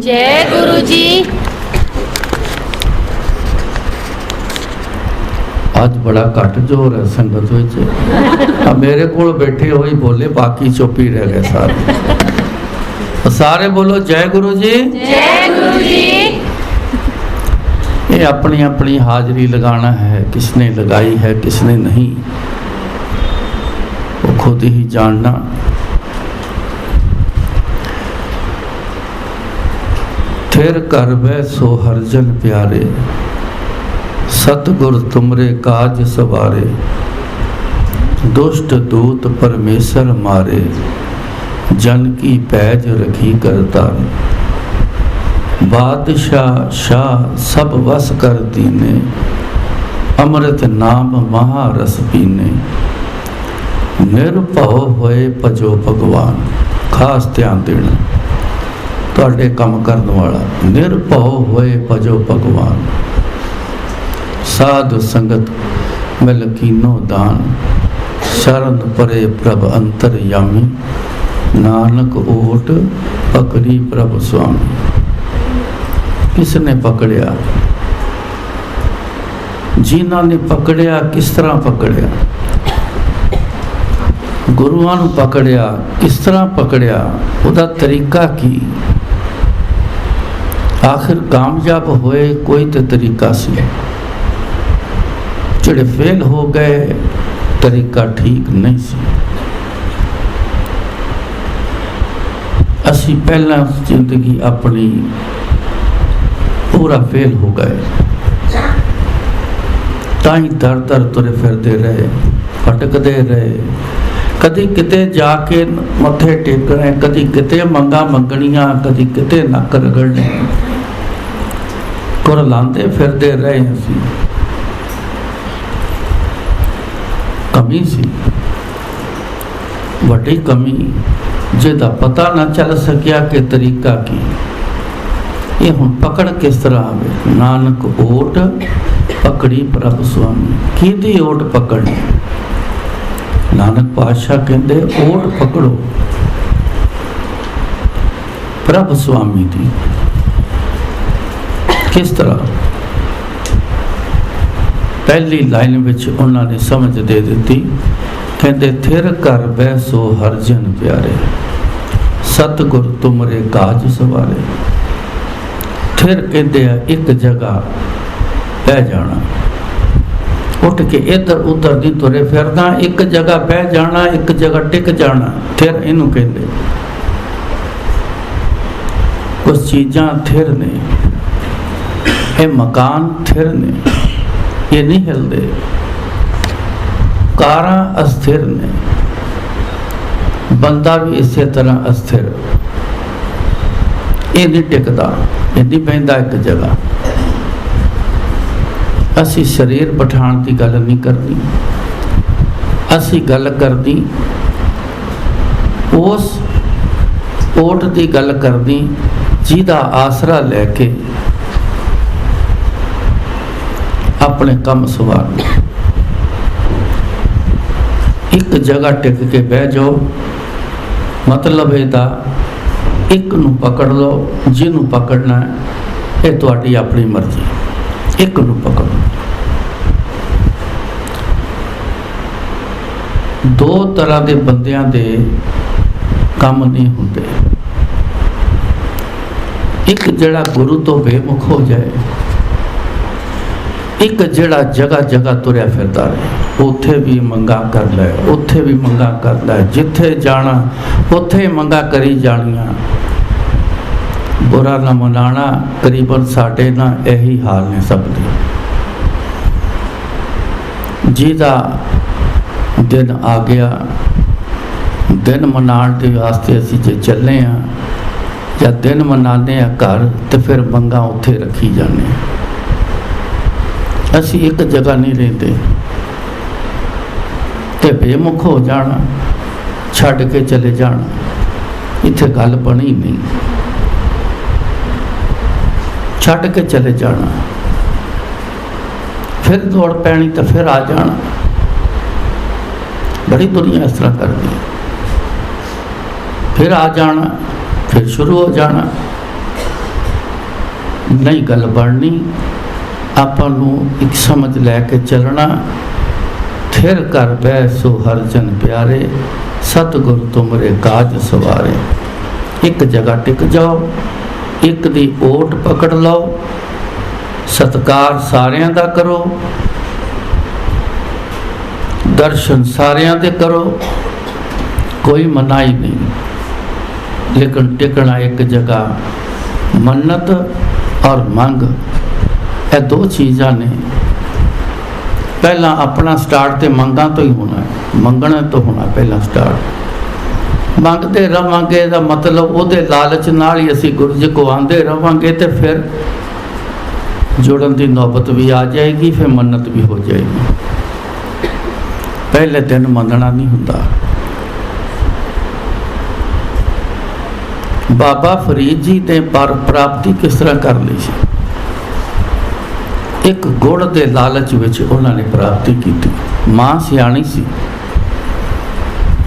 जय गुरु जी। आज बड़ा घट जोर है संगत विच। मेरे को बैठे हो ही बोले, बाकी चुप ही रह गए सारे। सारे बोलो जय गुरु जी। जय गुरु जी। ये अपनी अपनी हाजरी लगाना है, किसने लगाई है किसने नहीं वो खुद ही जानना। फिर कर बै सो हरजन प्यारे, सतगुर तुमरे काज सवारे, दुष्ट दूत परमेश्वर मारे, जन की पैज रखी करता, बादशाह शाह सब वस कर दीने, अमृत नाम महारस पीने, निरभव होए भजो भगवान। खास ध्यान देना, तुहाडे काम करने वाला, निरभव होए भजो भगवान। साधु संगत मिल कीनो दान, शरण परे प्रभ अंतरयामी, नानक ओट पकड़ी प्रभ स्वामी। किसने पकड़िया? जिन्हां ने पकड़िया किस तरह पकड़िया? गुरुआं नूं पकड़िया किस तरह पकड़िया? उहदा तरीका की? आखिर कामयाब होए कोई तो तरीका सी, जिहड़े फेल हो गए तरीका ठीक नहीं सी। असी पहला जिंदगी अपनी पूरा फेल हो गए, ताई दर दर तुरे फिरते रहे, भटकते रहे। कदी किते जाके मत्थे टेकने, कदी किते मंगा मंगनियां, कदी किते नक रगड़ने, तुर लांदे फिरते रहे। असी कमी सी, वड्डी कमी, जिहदा पता ना चल सकिया कि तरीका की। ये हुण पकड़ किस तरह आवे? नानक ओट पकड़ी प्रभ स्वामी। किहदी ओट पकड़नी? नानक पातशाह कहंदे ओट पकड़ो प्रभ स्वामी दी। किस तरह? पहली लाइन विच उन्होंने समझ दे दी, कहते थिर कर बै सो हरजन प्यारे, सतगुर तुमरे काज सवारे। थिर कहते एक जगह बह जाना, उठ के इधर उधर नहीं तुरे फिरना, एक जगह बह जाना, एक जगह टिक जाना। थिर इनू कहते। कुछ चीज़ां थिर ने, ये मकान थिर ने, ये नहीं हिलते। कारां अस्थिर ने, बंदा भी इसे तरह अस्थिर, ये नहीं टिकता, ये नहीं बहिंदा एक जगह। असी शरीर पठाण की गल नहीं करनी, असी गल करनी उस ओट की गल करनी जिहदा आसरा लैके अपने कम सवारने। एक जगह टिक के बह जाओ, मतलब इहदा एक नूं पकड़ लो, जिन्हों पकड़ना है ये तुहाडी अपनी मर्जी, एक नूं पकड़ो। दो तरह के बंदियां दे काम नहीं होंदे। एक जिहड़ा गुरु तो बेमुख हो जाए, एक जिहड़ा जगह जगह तुरया फिरदा रहे, उत्थे भी मंगा कर लै, उत्थे भी मंगा कर लै, जिथे जाना उत्थे मंगा करी जानियां। बुरा ना मनाना, करीबन साडे ना यही हाल ने सब दे। जिहदा दिन आ गया, दिन मनाण दे वास्ते असी जे चले हाँ या दिन मनाने घर, तो फिर मंगा उत्थे रखी जाने। असी एक जगह नहीं रहते, ते बेमुख हो जाना, छड़ के चले जाना, इत्थे गल बनी नहीं। छड़ के चले जाना, फिर दौड़ पैनी तो फिर आ जाना। बड़ी दुनिया इस तरह करती है, फिर आ जाना, फिर शुरू हो जाना। नहीं गल बननी। ਆਪਾਂ ਨੂੰ एक समझ लैके चलना। थिर कर बह सो हर जन प्यारे, सतगुर तुमरे काज सवारे। एक जगह टिक जाओ, एक दी ओट पकड़ लो, सत्कार सारियां दा करो, दर्शन सारियां दे करो, कोई मनाही नहीं। लेकिन टिकना एक जगह, मन्नत और मंग, ये दो चीज़ां ने। पहला अपना स्टार्ट तो मंगा तो ही होना है, मंगना तो होना पहला स्टार्ट। मंगते रवांगे दा मतलब उहदे लालच नाल ही असीं गुरु जी को आंदे रवांगे, तो फिर जुड़न की नौबत भी आ जाएगी, फिर मन्नत भी हो जाएगी। पहले दिन मनना नहीं हुंदा। बाबा फरीद जी ने पर प्राप्ति किस तरह कर ली सी? एक गुड़ के लालच विच उन्होंने प्राप्ति की। मां सियाणी सी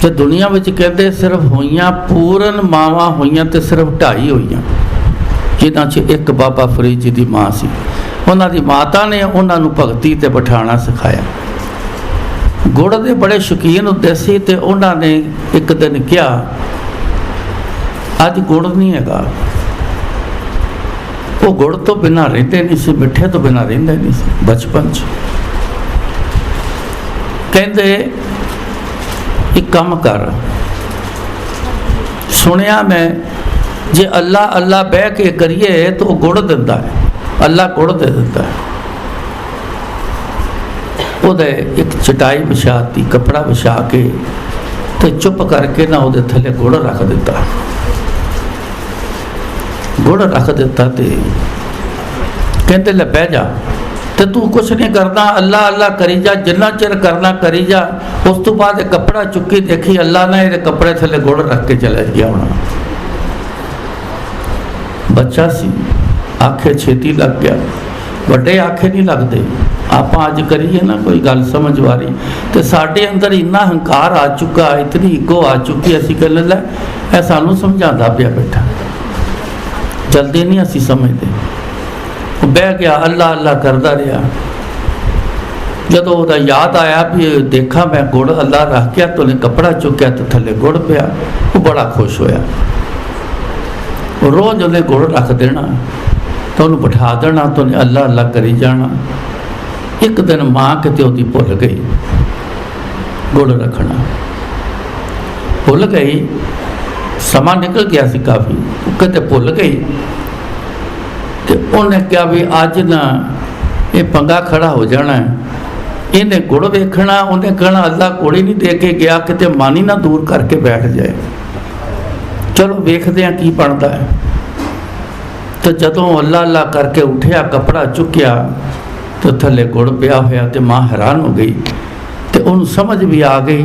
ते दुनिया में कहते सिर्फ होइयां पूर्ण मावां होइयां ते सिर्फ 2.5 होइयां, जिन्हां च एक बाबा फरीद जी की मां सी। उन्हां दी माता ने उन्होंने भगती ते बिठाना सिखाया। गुड़ के बड़े शौकीन होंदे सी ते उन्होंने एक दिन कहा, अज गुड़ नहीं हैगा। वो गुड़ तो बिना रहिंदे नहीं सी, मिठे तो बिना रहिंदे नहीं सी। बचपन च कहंदे एक काम कर, सुनिया मैं जे अल्लाह अल्लाह बह के करिए तो वो गुड़ दिंदा है, अल्लाह गुड़ दे दिंदा है। उहदे एक चटाई बिछाती, कपड़ा बिछा के ते चुप करके ना उहदे थले गुड़ रख दिता। गुड़ रख दिता ते कहते ले बह जा, तो तू कुछ नहीं करना, अल्लाह अल्लाह करी जा, जिन्ना चिर करना करी जा। उस तो बाद कपड़ा चुकी देखी, अल्लाह ने ये कपड़े थले गुड़ रख के चले गया होना। बच्चा सी, आखे छेती लग गया, बड़े आखे नहीं लगते। आप अज करिए ना कोई गल समझ वाली, तो साढ़े अंदर इन्ना हंकार आ चुका, इतनी ईगो आ चुकी, असी कह लै ए सानू समझाता पिया बैठा, जल्दी नहीं असी समझते। बह गया, अल्लाह अल्लाह करता रहा। जदों उहदा याद आया भी देखा मैं गुड़ अल्लाह रख गया, तो उन्हें कपड़ा चुकया तो थले गुड़ पिया। वो बड़ा खुश होया। रोज़ उन्हें गुड़ रख देना, तो उन्हें बिठा देना, तो उन्हें अल्लाह अल्लाह करी जाना। एक दिन माँ किते उहदी भुल गई गुड़ रखना, भुल गई। समा निकल गया सी काफ़ी, किते भुल गई। तो उन्हें क्या भी अज ना ये पंगा खड़ा हो जाना है, इन्हें गुड़ वेखना, उन्हें कहना अल्लाह गुड़ ही नहीं दे के गया, किते मन ही ना दूर करके बैठ जाए, चलो वेखते हैं की बनता है। तो जदों अल्लाह अल्लाह करके उठिया, कपड़ा चुकया, तो थले गुड़ पिया होया। तो मां हैरान हो गई, तो उन्हें समझ भी आ गई।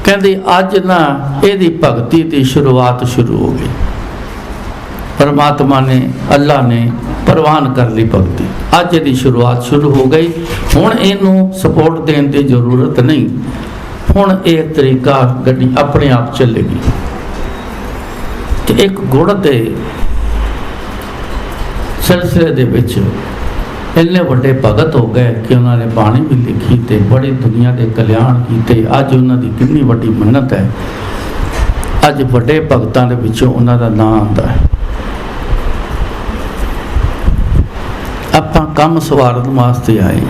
कहती अज ना यदी भगती की शुरुआत शुरू हो गई। परमात्मा ने, अल्लाह ने प्रवान कर ली भगती, अज की शुरुआत शुरू हो गई। हुण इनू सपोर्ट देने की जरूरत नहीं, हुण एक तरीका गड्डी अपने आप चलेगी। तो एक गुड़ के सिलसिले दे विच इन्ने वड्डे भगत हो गए कि उन्होंने बाणी भी लिखी, तो बड़ी दुनिया के कल्याण किए। अज उन्होंने कितनी वड्डी मन्नत है, अज वड्डे भगतां दे विचों उन्हां दा नाम आंदा है। आपां कम सवारन वास्ते आए,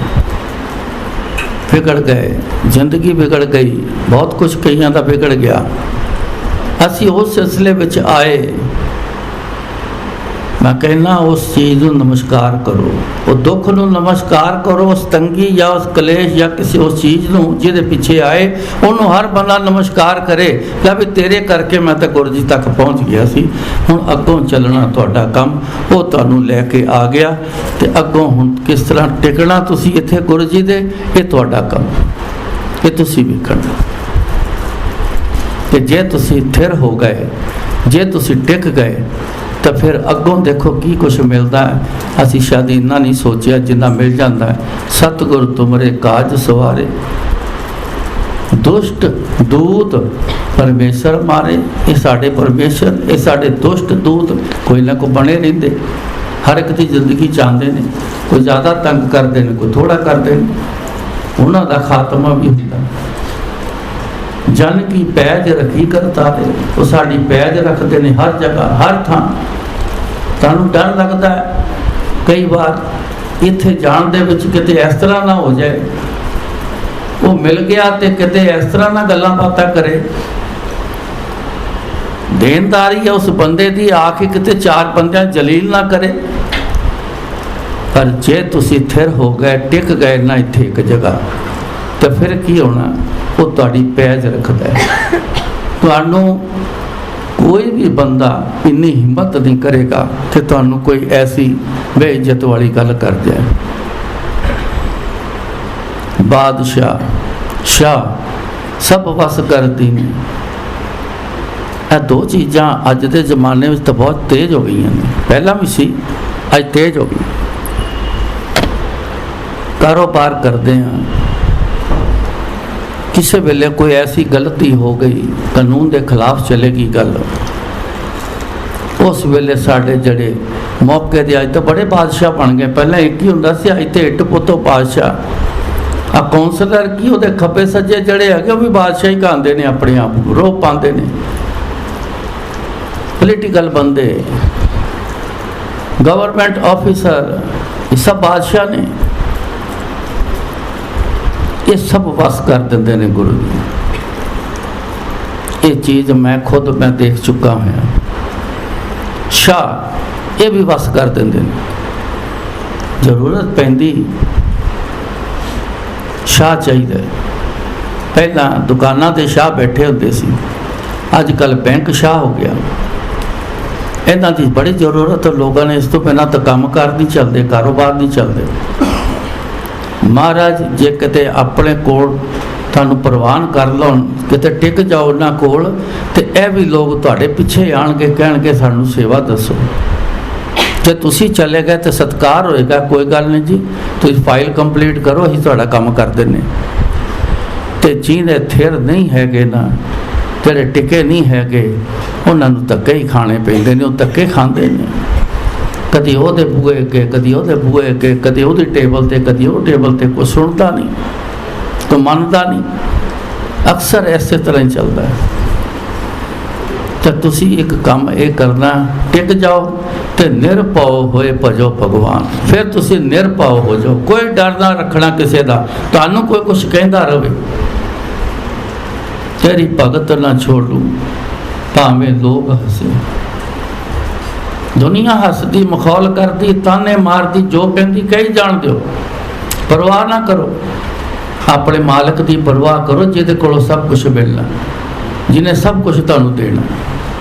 बिगड़ गए, जिंदगी बिगड़ गई, बहुत कुछ कईयां दा बिगड़ गया। असी उस सिलसिले विच आए। मैं कहना उस चीज़ को नमस्कार करो, वो दुख को नमस्कार करो, उस तंगी या उस कलेश या किसी उस चीज़ को जिहदे पिछे आए, उन्होंने हर बंदा नमस्कार करे। ला भी तेरे करके मैं तो गुरु जी तक पहुँच गया सी, हुण अगों चलना तुहाडा काम, वो तुहानूं लैके आ गया। तो अगों हुण किस तरह टिकना तुसीं इत्थे गुरु जी दे, ये तुहाडा काम, ये तुसीं वेखना। कि जे तुसीं थिर हो गए, जे तुसीं टिक गए, तो फिर अगों देखो की कुछ मिलता है। असी शायद इन्ना नहीं सोचिया जिन्ना मिल जाता है। सतगुर तुमरे काज सवारे, दुष्ट दूत परमेश्वर मारे। ये साढ़े परमेश्वर, ये साढ़े दुष्ट दूत कोई ना कोई बने रहिंदे। हर एक की जिंदगी चाहते हैं, कोई ज़्यादा तंग करते हैं, कोई थोड़ा करते हैं, उन्हों का खात्मा भी होता। जन की पैज रखी करतारे, वो साड़ी पैज रखते हैं हर जगह हर थां। सानू डर लगता है कई बार इत्थे जाण दे विच किते इस तरह ना हो जाए, वो मिल गया तो किते इस तरह ना गल्लां बातां करे। देनदारी है उस बंदे दी, आके किते चार बंदियां जलील ना करे। पर जे तुसी थिर हो गए, टिक गए ना इत्थे एक जगह, तो फिर की होना, वो तुहाडी पैज रखदा है। तुहानू कोई भी बंदा इन्नी हिम्मत नहीं करेगा कि तुहानू कोई ऐसी बेइज्जत वाली गल कर जाए। बादशाह शाह सब वस करती ने। ਇਹ दो चीज़ां अज के जमाने में तो बहुत तेज हो गई हैं, पहला भी सी, अज तेज हो गई। कारोबार करते हैं, किसी वेले कोई ऐसी गलती हो गई, कानून के खिलाफ चलेगी गल, उस वेले साढ़े जड़े मौके दे अज तो बड़े बादशाह बन गए। पहले एक ही होंदा सी, अज तो इट पुतो बादशाह। आ कौंसलर की वो खब्बे सज्जे जड़े है वो भी बादशाह ही कहते हैं, अपने आप रोह पाते हैं। पोलिटिकल बंदे, गवर्नमेंट ऑफिसर, ये सब बादशाह ने, ये सब वस कर देंगे ने गुरु जी। ये चीज़ मैं खुद देख चुका हूँ। शाह ये भी वस कर देंगे, जरूरत पैंदी शाह चाहिए। पहला दुकाना के शाह बैठे होते सी, अजकल बैंक शाह हो गया। इन्हां की बड़ी जरूरत है लोगों ने, इस तो बिना तो कामकार नहीं चलते, कारोबार नहीं चलते। महाराज जे किते अपने कोल तुहानू प्रवान कर लौन, किते टिक जाओ ना कोल, तो यह भी लोग तुहाडे पिछे आणगे, कहणगे सानू सेवा दसो। जे तुसी चले गए तो सत्कार होएगा, कोई गल नहीं जी, तुसीं फाइल कंप्लीट करो, असीं तुहाडा काम कर देने। ते जिहदे थिर नहीं हैगे ना, ਜਿਹੜੇ ਟਿਕੇ नहीं हैगे, उन्होंने धक्के ही खाने पैंदे ने, वो धक्के खाते हैं। कदी ਉਹਦੇ ਬੂਹੇ ਅੱਗੇ, कदी ਉਹਦੇ ਬੂਹੇ ਅੱਗੇ, कदी ਉਹਦੀ ਟੇਬਲ ਤੇ, कदी ਉਹ ਟੇਬਲ ਤੇ, ਕੋਈ ਸੁਣਦਾ ਨਹੀਂ, ਕੋਈ ਮੰਨਦਾ ਨਹੀਂ। अक्सर इस तरह ही चलता है। तो तुसी एक काम ये करना, टिक जाओ तो निरभव होए भजो भगवान, फिर तुसी निरभव हो जाओ। कोई डर ना रखना किसी का, तुहानू कोई कुछ कहता रहे, तेरी भगत ना छोड़ू भावें लोग हसे। दुनिया हसदी, मखौल करती, ताने मारती, जो कहती कही जान दो, परवाह ना करो। अपने मालिक की परवाह करो, जिहदे कोलों सब कुछ मिलना, जिन्हें सब कुछ तुहानू देना,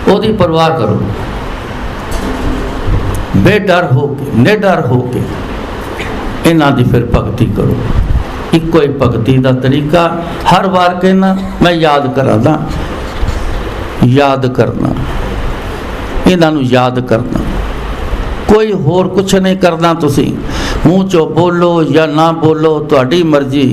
ओहदी परवाह करो। बेडर हो के, निडर हो के इन्हां दी फिर भगती करो। इको ही भगती का तरीका हर बार कहना, मैं याद कराना, याद करना, इन्हां याद करना, कोई होर कुछ नहीं करना। तुसी मूँह चो बोलो या ना बोलो, तुहाडी मर्जी।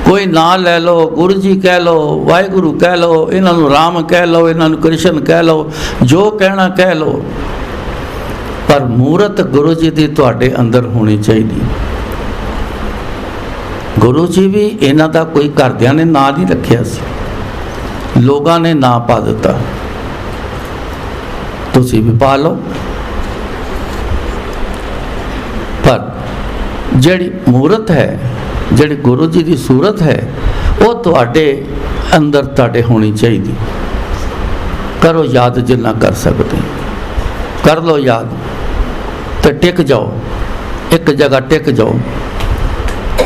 कोई ना ले लो, गुरु जी कह लो, वाहिगुरु कह लो, इन्हों राम कह लो, इन्हों कृष्ण कह लो, जो कहना कह लो, पर मूरत गुरु जी की तुहाडे अंदर होनी चाहिए। गुरु जी भी इन्हां दा कोई घरदियां ने ना नहीं रखिया सी, लोगों ने ना पा दिता, तुसी भी पा लो। पर जिहड़ी मूरत है, जिहड़ी गुरु जी की सूरत है, वो तुहाडे अंदर तुहाडे होनी चाहिए। करो याद, जिन्ना कर सकते कर लो याद, तो टिक जाओ, एक जगह टिक जाओ।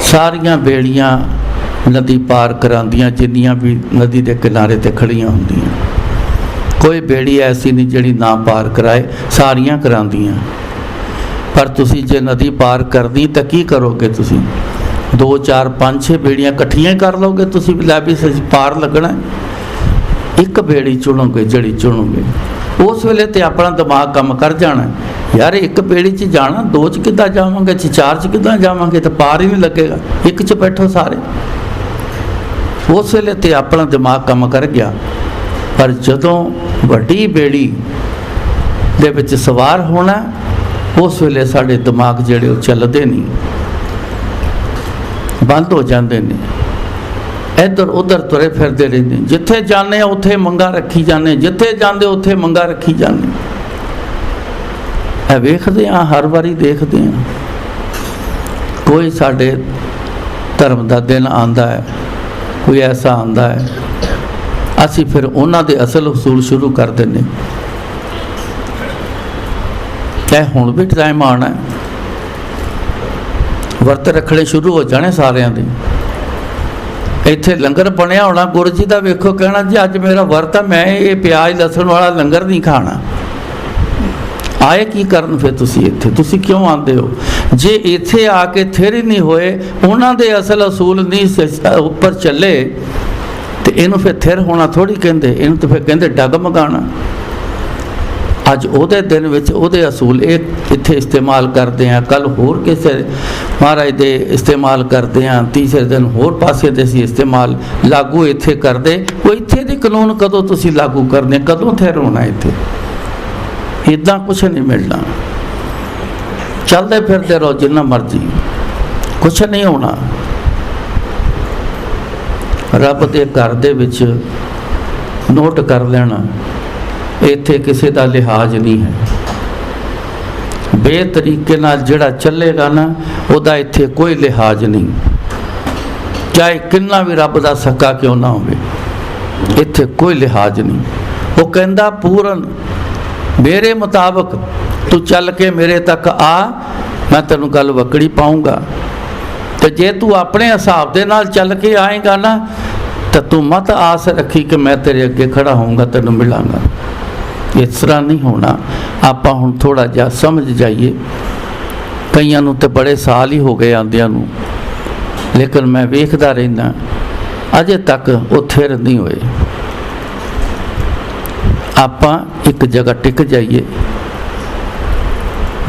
सारियां बेड़ियां नदी पार करांदियां, जिन्नियां भी नदी के किनारे ते खड़ियां होंदियां, कोई बेड़ी ऐसी नहीं जिहड़ी ना पार कराए, सारियां करांदियां। पर तुसी जे नदी पार करनी तो की करोगे? तुसी 2 4 5 6 बेड़ियां इकट्ठियां कर लोगे, तुसी भी लै भी पार लगना। एक बेड़ी चुनोगे, जड़ी चुनोगे, उस वेले तो अपना दिमाग काम कर जाना, यार एक बेड़ी च जाना, 2 च किद्दां जावांगे, 4 च किद्दां जावांगे, तो पार ही नहीं लगेगा। एक च बैठो सारे, उस वेले तो अपना दिमाग काम कर गया। पर जदों वड्डी बेड़ी दे विच सवार होना, उस वेले साढ़े दिमाग जिहड़े वो चलते नहीं, बंद हो जाते हैं, इधर उधर तुरे फिरते रहते, जिथे जाने उत्थे मंगा रखी जाने, जिथे जाते उत्थे मंगा रखी जाने। वेखते हाँ, हर बारी देखते हैं कोई साढ़े धर्म का दिन आता है, कोई ऐसा आता है, असी फिर उन्हों के असल उसूल शुरू कर देने। चाहे हुण भी टाइम आना है, वर्त रखने शुरू हो जाने सारिਆਂ ਦੇ। ਇੱਥੇ लंगर बनया होना, गुरु जी का वेखो कहना जी अज मेरा वर्त है, मैं ये प्याज लसन वाला लंगर नहीं खाना। आए की करन फिर तुसी इत्थे, तुसी क्यों आते हो? जे इत्थे आके थिर ही नहीं होए, उन्हां दे असल असूल नहीं उपर चले, तो इनू फिर थिर होना थोड़ी कहते, इनू तो फिर कहते डगमगाना। अज उहदे दिन विच उहदे असूल इत्थे इस्तेमाल करते हैं, कल होर किसे महाराज दे इस्तेमाल करते हैं, तीसरे दिन होर पासे दे असीं इस्तेमाल लागू इत्थे करते। वो इत्थे दे कानून कदों तुसीं लागू करने, कदों थिर होना इत्थे? इदां कुछ नहीं मिलना। चलते फिरते रहो जिन्ना मर्जी, कुछ नहीं होना। रब दे घर दे विच नोट कर लेना, इत्थे किसी का लिहाज नहीं है। बेतरीके नाल जिहड़ा चलेगा ना, उहदा इत्थे कोई लिहाज नहीं, चाहे किन्ना भी रब दा सक्का क्यों ना होवे, इत्थे कोई लिहाज नहीं। वो कहंदा पूरन मेरे मुताबिक तू चल के मेरे तक आ, मैं तेनू गल वकड़ी पाऊँगा। तो जे तू अपने हिसाब दे नाल चल के आएगा ना, तो तू मत आस रखी कि मैं तेरे अगे खड़ा होऊंगा, तेनू मिलांगा। इस तरह नहीं होना। आप हुण थोड़ा जिहा समझ जाइए। कईयां नूं ते बड़े साल ही हो गए आंदियां नूं, लेकिन मैं वेखदा रहिंदा अजे तक वो थिर नहीं होए। आप एक जगह टिक जाइए।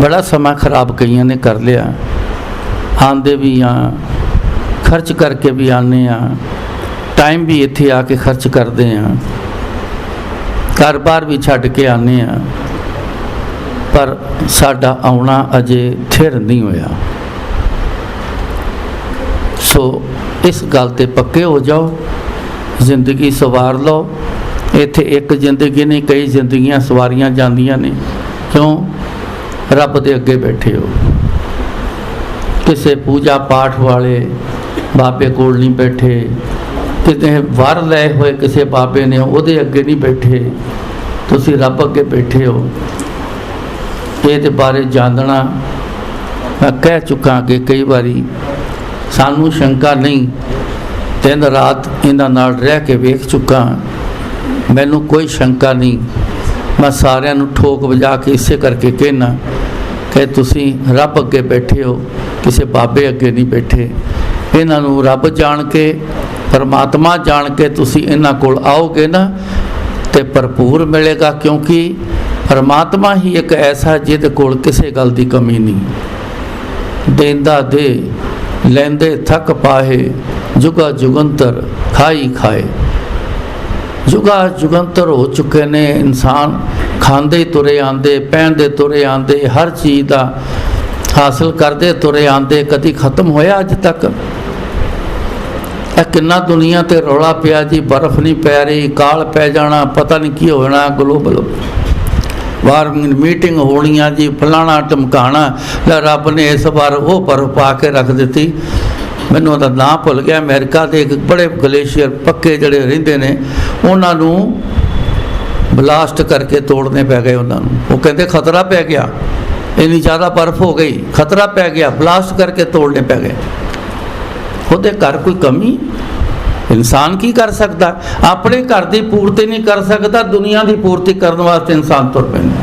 बड़ा समा खराब कईयां ने कर लिया, आंदे भी हाँ, खर्च करके भी आने हाँ, टाइम भी इत्थे आके खर्च करते हैं, घर बार भी छड्ड के आने हाँ, पर साडा आउणा अजे थिर नहीं होया। सो इस गल ते पक्के हो जाओ, जिंदगी सवार लो। इत्थे एक जिंदगी नहीं, कई जिंदगियां सवारियां जांदियां ने। क्यों? रब दे अगे बैठे हो। किसी पूजा पाठ वाले बाबे कोल नहीं बैठे, किसी वर लै हुए किसी बाबे ने उहदे अगे नहीं बैठे, तुसी रब अगे बैठे हो। ये बारे जानना मैं कह चुका कि कई बारी सानू शंका नहीं, दिन रात इन्हां नाल रह के वेख चुका, मैनू कोई शंका नहीं। मैं सारिਆਂ ਨੂੰ ठोक बजा के इसे करके कहना कि तुसी रब अगे बैठे हो, किसी बाबे अगे नहीं बैठे। इन्हां नू रब जान के, परमात्मा जान के तुसी इन्हां कोल आओगे ना, तो भरपूर मिलेगा। क्योंकि परमात्मा ही एक ऐसा जिहदे कोल किसी गल की कमी नहीं। देंदा दे, लैंदे थक पाहे, जुगा जुगंतर खाई खाए। जुगा जुगंतर हो चुके ने इंसान, खांदे तुरे आंदे, पहनते तुरे आंदे, हर चीज़ का हासिल करते तुरे आंदे। कभी खत्म होया अज तक? किन्ना दुनिया ते रौला पिया जी, बर्फ नहीं पै रही, काल पै जाना, पता नहीं की होना, ग्लोबल वार्मिंग मीटिंग होनियां जी, फलाना टमकाना। रब ने इस बार वो बर्फ पा के रख दी। मैनू उहदा नाम भुल गया। अमेरिका के एक बड़े गलेशियर पक्के जड़े रहिंदे ने, उन्होंने ब्लास्ट करके तोड़ने पै गए। उन्होंने वो कहते खतरा पै गया, इन्नी ज़्यादा बर्फ हो गई, खतरा पै गया, ब्लास्ट करके तोड़ने पै गए। खुद घर कोई कमी? इंसान की कर सकता? अपने घर की पूर्ति नहीं कर सकता, दुनिया की पूर्ति करने वास्ते इंसान तुर पैंदा।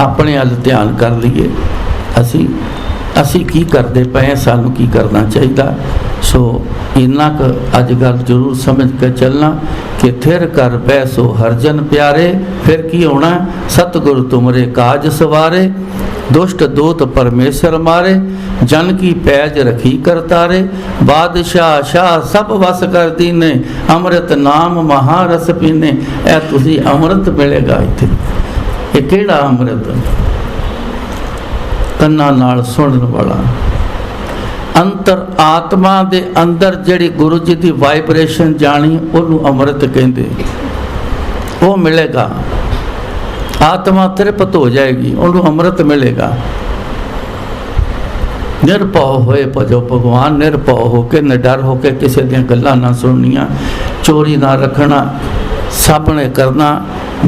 अपने अल ध्यान कर लीए, असी की करते पे, सानू की करना चाहिए। सो इन्ना क अज गल जरूर समझ के चलना कि थिर कर बैसो हरजन प्यारे, फिर की होना? सतगुरु तुमरे काज सवारे, दुष्ट दूत परमेश्वर मारे, जन की पैज रखी करतारे, बादशाह शाह सब वस कर दीने, अमृत नाम महारस पीने। ए तुसी अमृत मिलेगा इत्थे, ਇਹ ਕਿਹੜਾ ਅੰਮ੍ਰਿਤ? ਕੰਨਾਂ ਨਾਲ ਸੁਣਨ ਵਾਲਾ, ਅੰਤਰ ਆਤਮਾ ਦੇ ਅੰਦਰ ਜਿਹੜੀ ਗੁਰੂ ਜੀ ਦੀ ਵਾਈਬ੍ਰੇਸ਼ਨ ਜਾਣੀ, ਉਹਨੂੰ ਅੰਮ੍ਰਿਤ ਕਹਿੰਦੇ। ਉਹ ਮਿਲੇਗਾ, ਆਤਮਾ ਤ੍ਰਿਪਤ ਹੋ ਜਾਏਗੀ, ਉਹਨੂੰ ਅੰਮ੍ਰਿਤ ਮਿਲੇਗਾ। ਨਿਰਭਉ ਹੋਏ ਭਜੋ ਭਗਵਾਨ, ਨਿਰਭਉ ਹੋ ਕੇ, ਨਿਡਰ ਹੋ ਕੇ, ਕਿਸੇ ਦੀਆਂ ਗੱਲਾਂ ਨਾ ਸੁਣਨੀਆਂ, ਚੋਰੀ ਨਾ ਰੱਖਣਾ, ਸਾਹਮਣੇ ਕਰਨਾ,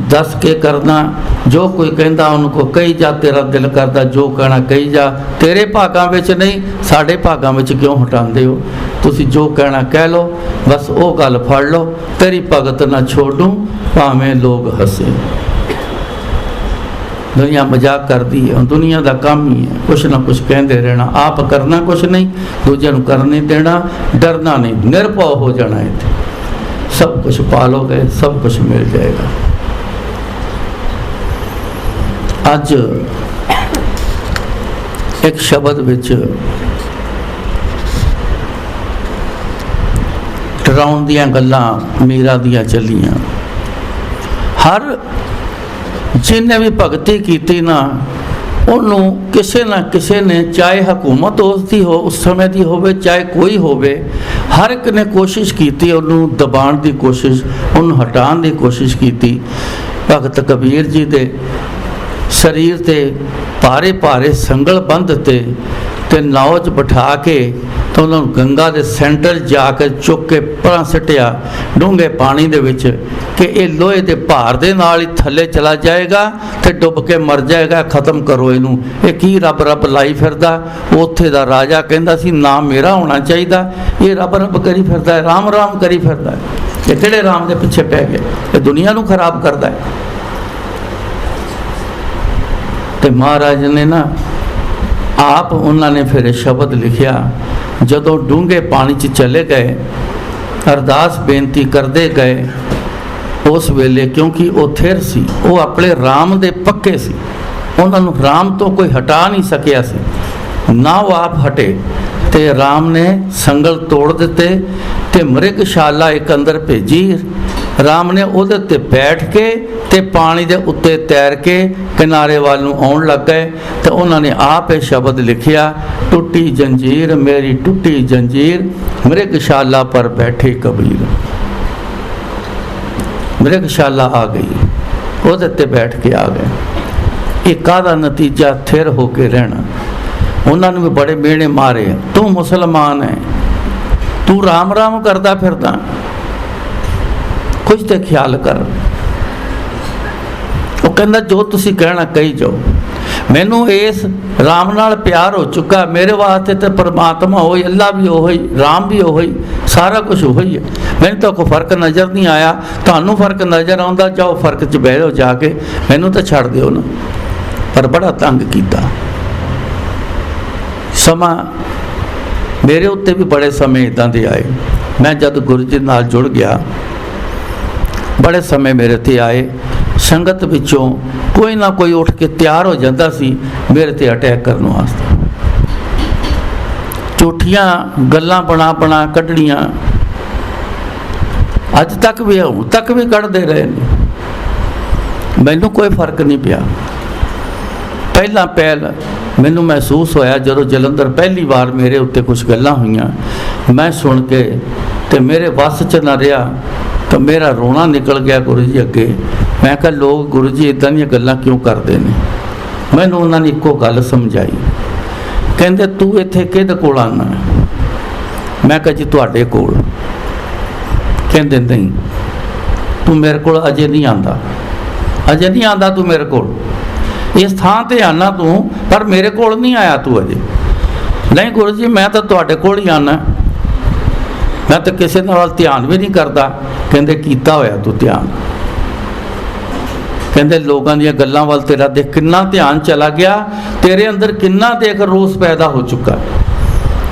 ਦੱਸ ਕੇ ਕਰਨਾ। ਜੋ ਕੋਈ ਕਹਿੰਦਾ ਉਹਨੂੰ ਕੋ ਕਹੀ ਜਾ, ਤੇਰਾ ਦਿਲ ਕਰਦਾ ਜੋ ਕਹਿਣਾ ਕਹੀ ਜਾ। ਤੇਰੇ ਭਾਗਾਂ ਵਿੱਚ ਨਹੀਂ, ਸਾਡੇ ਭਾਗਾਂ ਵਿੱਚ ਕਿਉਂ ਹਟਾਉਂਦੇ ਹੋ? ਤੁਸੀਂ ਜੋ ਕਹਿਣਾ ਕਹਿ ਲਓ, ਬਸ ਉਹ ਗੱਲ ਫੜ ਲਓ। ਤੇਰੀ ਭਗਤ ਨਾ ਛੋਡੂੰ ਭਾਵੇਂ ਲੋਕ ਹੱਸੇ। ਦੁਨੀਆ ਮਜ਼ਾਕ ਕਰਦੀ ਹੈ, ਦੁਨੀਆ ਦਾ ਕੰਮ ਹੀ ਹੈ ਕੁਛ ਨਾ ਕੁਛ ਕਹਿੰਦੇ ਰਹਿਣਾ, ਆਪ ਕਰਨਾ ਕੁਛ ਨਹੀਂ, ਦੂਜਿਆਂ ਨੂੰ ਕਰਨ ਨਹੀਂ ਦੇਣਾ, ਡਰਨਾ ਨਹੀਂ, ਨਿਰਭਉ ਹੋ ਜਾਣਾ। ਇੱਥੇ ਸਭ ਕੁਛ ਪਾਲੋਗੇ, ਸਭ ਕੁਛ ਮਿਲ ਜਾਏਗਾ। ਅੱਜ ਇੱਕ ਸ਼ਬਦ ਵਿੱਚ ਡਰਾਉਣ ਦੀਆਂ ਗੱਲਾਂ ਮੀਰਾ ਦੀਆਂ ਚੱਲੀਆਂ। ਹਰ ਜਿਹਨੇ ਵੀ ਭਗਤੀ ਕੀਤੀ ਨਾ, ਉਹਨੂੰ ਕਿਸੇ ਨਾ ਕਿਸੇ ਨੇ, ਚਾਹੇ ਹਕੂਮਤ ਉਸ ਦੀ ਹੋ, ਉਸ ਸਮੇਂ ਦੀ ਹੋਵੇ, ਚਾਹੇ ਕੋਈ ਹੋਵੇ, ਹਰ ਇੱਕ ਨੇ ਕੋਸ਼ਿਸ਼ ਕੀਤੀ ਉਹਨੂੰ ਦਬਾਉਣ ਦੀ ਕੋਸ਼ਿਸ਼, ਉਹਨੂੰ ਹਟਾਉਣ ਦੀ ਕੋਸ਼ਿਸ਼ ਕੀਤੀ। ਭਗਤ ਕਬੀਰ ਜੀ ਦੇ ਸਰੀਰ ਤੇ ਭਾਰੇ ਭਾਰੇ ਸੰਗਲ ਬੰਨ੍ਹ ਤੇ ਨਾਉ 'ਚ ਬਿਠਾ ਕੇ ਤਾਂ ਉਹਨਾਂ ਨੂੰ ਗੰਗਾ ਦੇ ਸੈਂਟਰ ਜਾ ਕੇ ਚੁੱਕ ਕੇ ਪਰਾਂ ਸਿੱਟਿਆ ਡੂੰਘੇ ਪਾਣੀ ਦੇ ਵਿੱਚ, ਕਿ ਇਹ ਲੋਹੇ ਦੇ ਭਾਰ ਦੇ ਨਾਲ ਹੀ ਥੱਲੇ ਚਲਾ ਜਾਏਗਾ ਤੇ ਡੁੱਬ ਕੇ ਮਰ ਜਾਏਗਾ, ਖਤਮ ਕਰੋ ਇਹਨੂੰ। ਇਹ ਕੀ ਰੱਬ ਰੱਬ ਲਾਈ ਫਿਰਦਾ? ਉੱਥੇ ਦਾ ਰਾਜਾ ਕਹਿੰਦਾ ਸੀ ਨਾਮ ਮੇਰਾ ਹੋਣਾ ਚਾਹੀਦਾ, ਇਹ ਰੱਬ ਰੱਬ ਕਰੀ ਫਿਰਦਾ ਹੈ, ਰਾਮ ਰਾਮ ਕਰੀ ਫਿਰਦਾ ਹੈ। ਇਹ ਕਿਹੜੇ ਰਾਮ ਦੇ ਪਿੱਛੇ ਪੈ ਗਏ? ਇਹ ਦੁਨੀਆ ਨੂੰ ਖਰਾਬ ਕਰਦਾ ਹੈ। ਤੇ ਮਹਾਰਾਜ ਨੇ ਨਾ ਆਪ ਉਹਨਾਂ ਨੇ ਫਿਰ ਇਹ ਸ਼ਬਦ ਲਿਖਿਆ, ਜਦੋਂ ਡੂੰਘੇ ਪਾਣੀ 'ਚ ਚਲੇ ਗਏ, ਅਰਦਾਸ ਬੇਨਤੀ ਕਰਦੇ ਗਏ ਉਸ ਵੇਲੇ, ਕਿਉਂਕਿ ਉਹ ਥਿਰ ਸੀ, ਉਹ ਆਪਣੇ ਰਾਮ ਦੇ ਪੱਕੇ ਸੀ, ਉਹਨਾਂ ਨੂੰ ਰਾਮ ਤੋਂ ਕੋਈ ਹਟਾ ਨਹੀਂ ਸਕਿਆ ਸੀ, ਨਾ ਉਹ ਆਪ ਹਟੇ। ਤੇ ਰਾਮ ਨੇ ਸੰਗਲ ਤੋੜ ਦਿੱਤੇ ਤੇ ਮ੍ਰਿਗਸ਼ਾਲਾ ਇੱਕ ਅੰਦਰ ਭੇਜੀ। ਰਾਮ ਨੇ ਉਹਦੇ ਉੱਤੇ ਬੈਠ ਕੇ ਤੇ ਪਾਣੀ ਦੇ ਉੱਤੇ ਤੈਰ ਕੇ ਕਿਨਾਰੇ ਵੱਲ ਨੂੰ ਆਉਣ ਲੱਗ ਗਏ। ਤੇ ਉਹਨਾਂ ਨੇ ਆਪ ਇਹ ਸ਼ਬਦ ਲਿਖਿਆ, ਟੁੱਟੀ ਜੰਜੀਰ ਮੇਰੀ ਟੁੱਟੀ ਜੰਜੀਰ, ਮ੍ਰਿਗਸ਼ਾਲਾ ਪਰ ਬੈਠੇ ਕਬੀਰ। ਮ੍ਰਿਗਸ਼ਾਲਾ ਆ ਗਈ, ਉਹਦੇ ਉੱਤੇ ਬੈਠ ਕੇ ਆ ਗਏ। ਇਹ ਕਾਹਦਾ ਨਤੀਜਾ? ਥਿਰ ਹੋ ਕੇ ਰਹਿਣਾ। ਉਹਨਾਂ ਨੂੰ ਵੀ ਬੜੇ ਮਿਹਣੇ ਮਾਰੇ, ਤੂੰ ਮੁਸਲਮਾਨ ਹੈ, ਤੂੰ ਰਾਮ ਰਾਮ ਕਰਦਾ ਫਿਰਦਾ, ਕੁਝ ਤੇ ਖਿਆਲ ਕਰ। ਉਹ ਕਹਿੰਦਾ ਜੋ ਤੁਸੀਂ ਕਹਿਣਾ ਕਹੀ ਜਾਓ, ਮੈਨੂੰ ਇਸ ਰਾਮ ਨਾਲ ਪਿਆਰ ਹੋ ਚੁੱਕਾ, ਮੇਰੇ ਵਾਸਤੇ ਤੇ ਪਰਮਾਤਮਾ ਹੋਈ, ਅੱਲਾ ਵੀ ਉਹੀ, ਰਾਮ ਵੀ ਉਹੀ, ਸਾਰਾ ਕੁਝ ਉਹੀ ਹੈ। ਮੈਨੂੰ ਤਾਂ ਕੋਈ ਫਰਕ ਨਜ਼ਰ ਨਹੀਂ ਆਇਆ, ਤੁਹਾਨੂੰ ਫਰਕ ਨਜ਼ਰ ਆਉਂਦਾ, ਜਾਓ ਫਰਕ 'ਚ ਬਹਿ ਜਾਓ ਜਾ ਕੇ, ਮੈਨੂੰ ਤਾਂ ਛੱਡ ਦਿਓ ਨਾ। ਪਰ ਬੜਾ ਤੰਗ ਕੀਤਾ। ਸਮਾਂ ਮੇਰੇ ਉੱਤੇ ਵੀ ਬੜੇ ਸਮੇਂ ਇੱਦਾਂ ਦੇ ਆਏ। ਮੈਂ ਜਦ ਗੁਰੂ ਜੀ ਨਾਲ ਜੁੜ ਗਿਆ, ਬੜੇ ਸਮੇਂ ਮੇਰੇ 'ਤੇ ਆਏ। ਸੰਗਤ ਵਿੱਚੋਂ ਕੋਈ ਨਾ ਕੋਈ ਉੱਠ ਕੇ ਤਿਆਰ ਹੋ ਜਾਂਦਾ ਸੀ ਮੇਰੇ 'ਤੇ ਅਟੈਕ ਕਰਨ ਵਾਸਤੇ। ਝੂਠੀਆਂ ਗੱਲਾਂ ਬਣਾ ਕੱਢਣੀਆਂ, ਅੱਜ ਤੱਕ ਵੀ, ਹੁਣ ਤੱਕ ਵੀ ਕੱਢਦੇ ਰਹੇ ਨੇ। ਮੈਨੂੰ ਕੋਈ ਫਰਕ ਨਹੀਂ ਪਿਆ। ਪਹਿਲਾਂ ਪਹਿਲ ਮੈਨੂੰ ਮਹਿਸੂਸ ਹੋਇਆ ਜਦੋਂ ਜਲੰਧਰ ਪਹਿਲੀ ਵਾਰ ਮੇਰੇ ਉੱਤੇ ਕੁਝ ਗੱਲਾਂ ਹੋਈਆਂ, ਮੈਂ ਸੁਣ ਕੇ ਤੇ ਮੇਰੇ ਵੱਸ 'ਚ ਨਾ ਰਿਹਾ ਤਾਂ ਮੇਰਾ ਰੋਣਾ ਨਿਕਲ ਗਿਆ ਗੁਰੂ ਜੀ ਅੱਗੇ। ਮੈਂ ਕਿਹਾ ਲੋਕ ਗੁਰੂ ਜੀ ਇੱਦਾਂ ਦੀਆਂ ਗੱਲਾਂ ਕਿਉਂ ਕਰਦੇ ਨੇ? ਮੈਨੂੰ ਉਹਨਾਂ ਨੇ ਇੱਕੋ ਗੱਲ ਸਮਝਾਈ, ਕਹਿੰਦੇ ਤੂੰ ਇੱਥੇ ਕਿਹਦੇ ਕੋਲ ਆਉਣਾ? ਮੈਂ ਕਿਹਾ ਜੀ ਤੁਹਾਡੇ ਕੋਲ। ਕਹਿੰਦੇ ਨਹੀਂ, ਤੂੰ ਮੇਰੇ ਕੋਲ ਅਜੇ ਨਹੀਂ ਆਉਂਦਾ, ਅਜੇ ਨਹੀਂ ਆਉਂਦਾ ਤੂੰ ਮੇਰੇ ਕੋਲ, ਇਸ ਥਾਂ 'ਤੇ ਆਉਣਾ ਤੂੰ, ਪਰ ਮੇਰੇ ਕੋਲ ਨਹੀਂ ਆਇਆ ਤੂੰ ਅਜੇ। ਨਹੀਂ ਗੁਰੂ ਜੀ ਮੈਂ ਤਾਂ ਤੁਹਾਡੇ ਕੋਲ ਹੀ ਆਉਣਾ, ਮੈਂ ਤਾਂ ਕਿਸੇ ਨਾਲ ਧਿਆਨ ਵੀ ਨਹੀਂ ਕਰਦਾ। ਕਹਿੰਦੇ ਕੀਤਾ ਹੋਇਆ ਤੂੰ ਧਿਆਨ। ਕਹਿੰਦੇ ਲੋਕਾਂ ਦੀਆਂ ਗੱਲਾਂ ਵੱਲ ਤੇਰਾ ਦੇਖ ਕਿੰਨਾ ਧਿਆਨ ਚਲਾ ਗਿਆ, ਤੇਰੇ ਅੰਦਰ ਕਿੰਨਾ ਦੇਖ ਰੋਸ ਪੈਦਾ ਹੋ ਚੁੱਕਾ।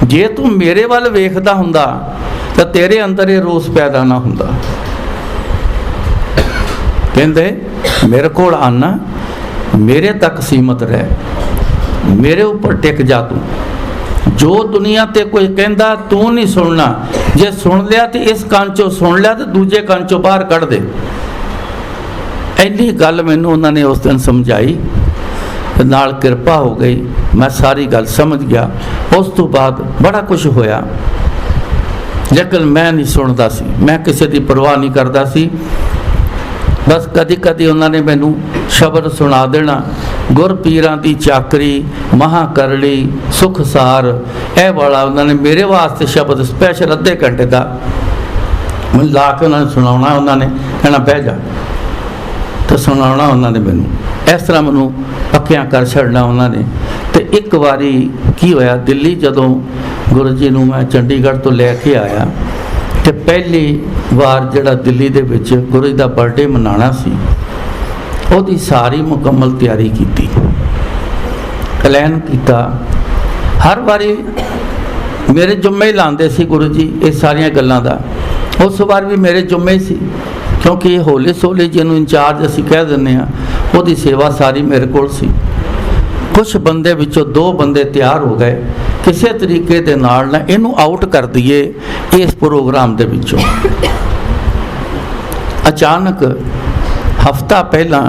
ਜੇ ਤੂੰ ਮੇਰੇ ਵੱਲ ਵੇਖਦਾ ਹੁੰਦਾ ਤਾਂ ਤੇਰੇ ਅੰਦਰ ਇਹ ਰੋਸ ਪੈਦਾ ਨਾ ਹੁੰਦਾ। ਕਹਿੰਦੇ ਮੇਰੇ ਕੋਲ ਆਣਾ, ਮੇਰੇ ਤੱਕ ਸੀਮਤ ਰਹਿ, ਮੇਰੇ ਉੱਪਰ ਟਿਕ ਜਾ ਤੂੰ। ਜੋ ਦੁਨੀਆ ਤੇ ਕੋਈ ਕਹਿੰਦਾ ਤੂੰ ਨਹੀਂ ਸੁਣਨਾ, ਜੇ ਸੁਣ ਲਿਆ ਤੇ ਇਸ ਕੰਨ ਚੋਂ ਸੁਣ ਲਿਆ ਤੇ ਦੂਜੇ ਕੰਨ ਚੋਂ ਬਾਹਰ ਕੱਢ ਦੇ। ਇੰਨੀ ਗੱਲ ਮੈਨੂੰ ਉਹਨਾਂ ਨੇ ਉਸ ਦਿਨ ਸਮਝਾਈ, ਨਾਲ ਕਿਰਪਾ ਹੋ ਗਈ, ਮੈਂ ਸਾਰੀ ਗੱਲ ਸਮਝ ਗਿਆ। ਉਸ ਤੋਂ ਬਾਅਦ ਬੜਾ ਕੁਝ ਹੋਇਆ, ਲੇਕਿਨ ਮੈਂ ਨਹੀਂ ਸੁਣਦਾ ਸੀ, ਮੈਂ ਕਿਸੇ ਦੀ ਪਰਵਾਹ ਨਹੀਂ ਕਰਦਾ ਸੀ। ਬਸ ਕਦੀ ਕਦੀ ਉਹਨਾਂ ਨੇ ਮੈਨੂੰ ਸ਼ਬਦ ਸੁਣਾ ਦੇਣਾ, ਗੁਰ ਪੀਰਾਂ ਦੀ ਚਾਕਰੀ, ਮਹਾਂ ਕਰੜੀ, ਸੁਖਸਾਰ, ਇਹ ਵਾਲਾ ਉਹਨਾਂ ਨੇ ਮੇਰੇ ਵਾਸਤੇ ਸ਼ਬਦ ਸਪੈਸ਼ਲ ਅੱਧੇ ਘੰਟੇ ਦਾ ਮੈਨੂੰ ਲਾ ਕੇ ਉਹਨਾਂ ਨੇ ਸੁਣਾਉਣਾ। ਉਹਨਾਂ ਨੇ ਕਹਿਣਾ ਬਹਿ ਜਾ, ਤੇ ਸੁਣਾਉਣਾ ਉਹਨਾਂ ਨੇ ਮੈਨੂੰ, ਇਸ ਤਰ੍ਹਾਂ ਮੈਨੂੰ ਪੱਕਿਆਂ ਕਰ ਛੱਡਣਾ ਉਹਨਾਂ ਨੇ। ਤੇ ਇੱਕ ਵਾਰੀ ਕੀ ਹੋਇਆ, ਦਿੱਲੀ ਜਦੋਂ ਗੁਰੂ ਜੀ ਨੂੰ ਮੈਂ ਚੰਡੀਗੜ੍ਹ ਤੋਂ ਲੈ ਕੇ ਆਇਆ, ਤੇ ਪਹਿਲੀ ਵਾਰ ਜਿਹੜਾ ਦਿੱਲੀ ਦੇ ਵਿੱਚ ਗੁਰੂ ਜੀ ਦਾ ਬਰਥਡੇ ਮਨਾਉਣਾ ਸੀ, ਉਹਦੀ ਸਾਰੀ ਮੁਕੰਮਲ ਤਿਆਰੀ ਕੀਤੀ, ਪਲਾਨ ਕੀਤਾ। ਹਰ ਵਾਰੀ ਮੇਰੇ ਜੁੰਮੇ ਹੀ ਲਾਉਂਦੇ ਸੀ ਗੁਰੂ ਜੀ ਇਹ ਸਾਰੀਆਂ ਗੱਲਾਂ ਦਾ। ਉਸ ਵਾਰ ਵੀ ਮੇਰੇ ਜੁੰਮੇ ਹੀ ਸੀ, ਕਿਉਂਕਿ ਇਹ ਹੋਲੇ ਸੋਲੇ ਜਿਹਨੂੰ ਇੰਚਾਰਜ ਅਸੀਂ ਕਹਿ ਦਿੰਦੇ ਹਾਂ, ਉਹਦੀ ਸੇਵਾ ਸਾਰੀ ਮੇਰੇ ਕੋਲ ਸੀ। ਕੁਛ ਬੰਦੇ ਵਿੱਚੋਂ 2 ਬੰਦੇ ਤਿਆਰ ਹੋ ਗਏ, ਕਿਸੇ ਤਰੀਕੇ ਦੇ ਨਾਲ ਨਾ ਇਹਨੂੰ ਆਊਟ ਕਰ ਦਈਏ ਇਸ ਪ੍ਰੋਗਰਾਮ ਦੇ ਵਿੱਚੋਂ। ਅਚਾਨਕ ਹਫ਼ਤਾ ਪਹਿਲਾਂ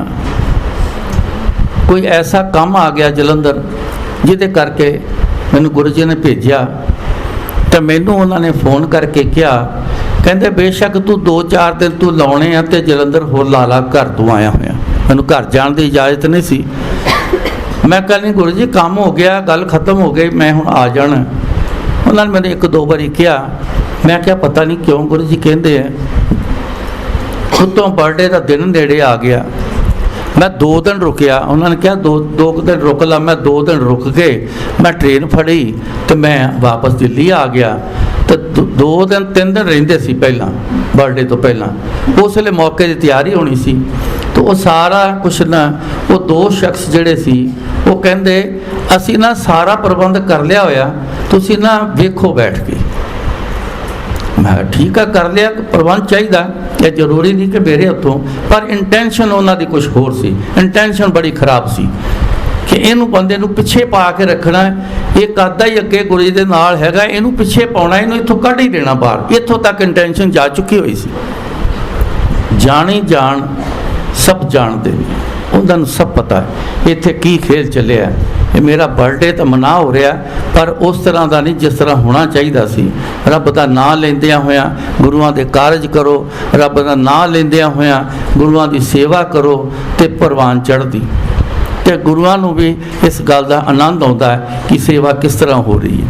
ਕੋਈ ਐਸਾ ਕੰਮ ਆ ਗਿਆ ਜਲੰਧਰ, ਜਿਹਦੇ ਕਰਕੇ ਮੈਨੂੰ ਗੁਰੂ ਜੀ ਨੇ ਭੇਜਿਆ। ਤੇ ਮੈਨੂੰ ਉਹਨਾਂ ਨੇ ਫੋਨ ਕਰਕੇ ਕਿਹਾ, ਕਹਿੰਦੇ ਬੇਸ਼ੱਕ ਤੂੰ 2-4 ਦਿਨ ਤੂੰ ਲਾਉਣੇ ਆ ਤੇ ਜਲੰਧਰ ਹੋਰ ਲਾ ਲਾ, ਘਰ ਤੋਂ ਆਇਆ ਹੋਇਆ। ਮੈਨੂੰ ਘਰ ਜਾਣ ਦੀ ਇਜਾਜ਼ਤ ਨਹੀਂ ਸੀ। ਮੈਂ ਕਿਹਾ ਨਹੀਂ ਗੁਰੂ ਜੀ, ਕੰਮ ਹੋ ਗਿਆ, ਗੱਲ ਖਤਮ ਹੋ ਗਈ, ਮੈਂ ਹੁਣ ਆ ਜਾਣਾ। ਉਹਨਾਂ ਨੇ ਮੈਨੂੰ 1-2 ਵਾਰੀ ਕਿਹਾ। ਮੈਂ ਕਿਹਾ ਪਤਾ ਨਹੀਂ ਕਿਉਂ ਗੁਰੂ ਜੀ ਕਹਿੰਦੇ ਆ। ਉੱਤੋਂ ਬਰਥਡੇ ਦਾ ਦਿਨ ਨੇੜੇ ਆ ਗਿਆ, ਮੈਂ 2 ਦਿਨ ਰੁਕਿਆ। ਉਹਨਾਂ ਨੇ ਕਿਹਾ 2 ਦਿਨ ਰੁਕ ਲਾ। ਮੈਂ 2 ਦਿਨ ਰੁਕ ਕੇ ਮੈਂ ਟ੍ਰੇਨ ਫੜੀ ਤੇ ਮੈਂ ਵਾਪਸ ਦਿੱਲੀ ਆ ਗਿਆ। ਤੇ 2 ਦਿਨ 3 ਦਿਨ ਰਹਿੰਦੇ ਸੀ ਪਹਿਲਾਂ, ਬਰਥਡੇ ਤੋਂ ਪਹਿਲਾਂ। ਉਸ ਵੇਲੇ ਮੌਕੇ ਦੀ ਤਿਆਰੀ ਹੋਣੀ ਸੀ। ਤੇ ਉਹ ਸਾਰਾ ਕੁਛ ਨਾ, ਉਹ 2 ਸ਼ਖਸ ਜਿਹੜੇ ਸੀ ਉਹ ਕਹਿੰਦੇ ਅਸੀਂ ਨਾ ਸਾਰਾ ਪ੍ਰਬੰਧ ਕਰ ਲਿਆ ਹੋਇਆ, ਤੁਸੀਂ ਨਾ ਵੇਖੋ ਬੈਠ ਕੇ। ਮੈਂ ਠੀਕ ਆ, ਕਰ ਲਿਆ ਪ੍ਰਬੰਧ, ਚਾਹੀਦਾ ਇਹ ਜ਼ਰੂਰੀ ਨਹੀਂ ਕਿ ਮੇਰੇ ਹੱਥੋਂ, ਪਰ ਇੰਟੈਂਸ਼ਨ ਉਹਨਾਂ ਦੀ ਕੁਛ ਹੋਰ ਸੀ। ਇੰਟੈਂਸ਼ਨ ਬੜੀ ਖਰਾਬ ਸੀ ਕਿ ਇਹਨੂੰ ਬੰਦੇ ਨੂੰ ਪਿੱਛੇ ਪਾ ਕੇ ਰੱਖਣਾ। ਇਹ ਕਾਦਾ ਹੀ ਅੱਗੇ ਗੁਰੂ ਜੀ ਦੇ ਨਾਲ ਹੈਗਾ, ਇਹਨੂੰ ਪਿੱਛੇ ਪਾਉਣਾ, ਇਹਨੂੰ ਇੱਥੋਂ ਕੱਢ ਹੀ ਦੇਣਾ ਬਾਹਰ। ਇੱਥੋਂ ਤੱਕ ਇੰਟੈਂਸ਼ਨ ਜਾ ਚੁੱਕੀ ਹੋਈ ਸੀ। ਜਾਣੀ ਜਾਣ ਸਭ ਜਾਣਦੇ ਨੇ, ਉਹਨਾਂ ਨੂੰ ਸਭ ਪਤਾ ਹੈ ਇੱਥੇ ਕੀ ਖੇਲ ਚੱਲਿਆ। ਇਹ ਮੇਰਾ ਬਰਥਡੇ ਤਾਂ ਮਨਾ ਹੋ ਰਿਹਾ, ਪਰ ਉਸ ਤਰ੍ਹਾਂ ਦਾ ਨਹੀਂ ਜਿਸ ਤਰ੍ਹਾਂ ਹੋਣਾ ਚਾਹੀਦਾ ਸੀ। ਰੱਬ ਦਾ ਨਾਂ ਲੈਂਦਿਆਂ ਹੋਇਆਂ ਗੁਰੂਆਂ ਦੇ ਕਾਰਜ ਕਰੋ, ਰੱਬ ਦਾ ਨਾਂ ਲੈਂਦਿਆਂ ਹੋਇਆਂ ਗੁਰੂਆਂ ਦੀ ਸੇਵਾ ਕਰੋ, ਤੇ ਪ੍ਰਵਾਨ ਚੜ੍ਹਦੀ। ਤੇ ਗੁਰੂਆਂ ਨੂੰ ਵੀ ਇਸ ਗੱਲ ਦਾ ਆਨੰਦ ਆਉਂਦਾ ਹੈ ਕਿ ਸੇਵਾ ਕਿਸ ਤਰ੍ਹਾਂ ਹੋ ਰਹੀ ਹੈ।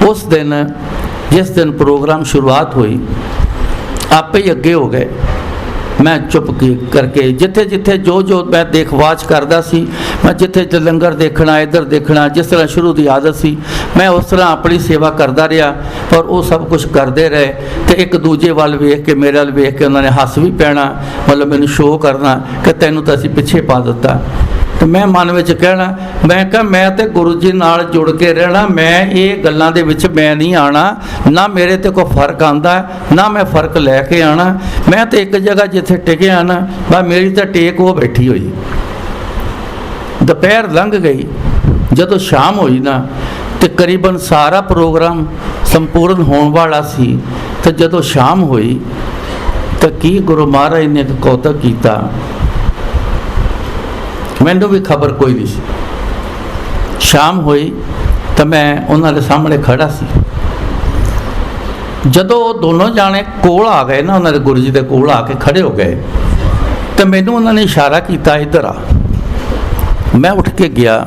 ਉਸ ਦਿਨ ਜਿਸ ਦਿਨ ਪ੍ਰੋਗਰਾਮ ਸ਼ੁਰੂਆਤ ਹੋਈ, ਆਪੇ ਹੀ ਅੱਗੇ ਹੋ ਗਏ। ਮੈਂ ਚੁੱਪ ਕਰਕੇ ਜਿੱਥੇ ਜਿੱਥੇ ਜੋ ਮੈਂ ਦੇਖਵਾਚ ਕਰਦਾ ਸੀ, ਮੈਂ ਜਿੱਥੇ ਲੰਗਰ ਦੇਖਣਾ, ਇੱਧਰ ਦੇਖਣਾ, ਜਿਸ ਤਰ੍ਹਾਂ ਸ਼ੁਰੂ ਦੀ ਆਦਤ ਸੀ, ਮੈਂ ਉਸ ਤਰ੍ਹਾਂ ਆਪਣੀ ਸੇਵਾ ਕਰਦਾ ਰਿਹਾ। ਪਰ ਉਹ ਸਭ ਕੁਝ ਕਰਦੇ ਰਹੇ, ਤੇ ਇੱਕ ਦੂਜੇ ਵੱਲ ਵੇਖ ਕੇ, ਮੇਰੇ ਵੱਲ ਵੇਖ ਕੇ ਉਹਨਾਂ ਨੇ ਹੱਸ ਵੀ ਪੈਣਾ, ਮਤਲਬ ਮੈਨੂੰ ਸ਼ੋਅ ਕਰਨਾ ਕਿ ਤੈਨੂੰ ਤਾਂ ਅਸੀਂ ਪਿੱਛੇ ਪਾ ਦਿੱਤਾ। ਤੇ ਮੈਂ ਮਨ ਵਿੱਚ ਕਹਿਣਾ, ਮੈਂ ਕਿਹਾ ਮੈਂ ਤੇ ਗੁਰੂ ਜੀ ਨਾਲ ਜੁੜ ਕੇ ਰਹਿਣਾ, ਮੈਂ ਇਹ ਗੱਲਾਂ ਦੇ ਵਿੱਚ ਮੈਂ ਨਹੀਂ ਆਣਾ, ਨਾ ਮੇਰੇ ਤੇ ਕੋਈ ਫਰਕ ਆਂਦਾ, ਨਾ ਮੈਂ ਫਰਕ ਲੈ ਕੇ ਆਣਾ। ਮੈਂ ਤੇ ਇੱਕ ਜਗ੍ਹਾ ਜਿੱਥੇ ਟਿਕਿਆ ਨਾ, ਬਸ ਮੇਰੀ ਤਾਂ ਟੇਕ ਉਹ ਬੈਠੀ ਹੋਈ। ਦੁਪਹਿਰ ਲੰਘ ਗਈ, ਜਦੋਂ ਸ਼ਾਮ ਹੋਈ ਨਾ, ਤਕਰੀਬਨ ਸਾਰਾ ਪ੍ਰੋਗਰਾਮ ਸੰਪੂਰਨ ਹੋਣ ਵਾਲਾ ਸੀ। ਤੇ ਜਦੋਂ ਸ਼ਾਮ ਹੋਈ ਤਾਂ ਕੀ ਗੁਰੂ ਮਹਾਰਾਜ ਨੇ ਇੱਕ ਕੌਤਕ ਕੀਤਾ, ਮੈਨੂੰ ਵੀ ਖਬਰ ਕੋਈ ਨਹੀਂ ਸੀ। ਸ਼ਾਮ ਹੋਈ ਤਾਂ ਮੈਂ ਉਹਨਾਂ ਦੇ ਸਾਹਮਣੇ ਖੜਾ ਸੀ। ਜਦੋਂ ਉਹ ਦੋਨੋਂ ਜਾਣੇ ਕੋਲ ਆ ਗਏ ਨਾ, ਉਹਨਾਂ ਦੇ ਗੁਰੂ ਜੀ ਦੇ ਕੋਲ ਆ ਕੇ ਖੜੇ ਹੋ ਗਏ, ਤੇ ਮੈਨੂੰ ਉਹਨਾਂ ਨੇ ਇਸ਼ਾਰਾ ਕੀਤਾ, ਇੱਧਰ ਆ। ਮੈਂ ਉੱਠ ਕੇ ਗਿਆ।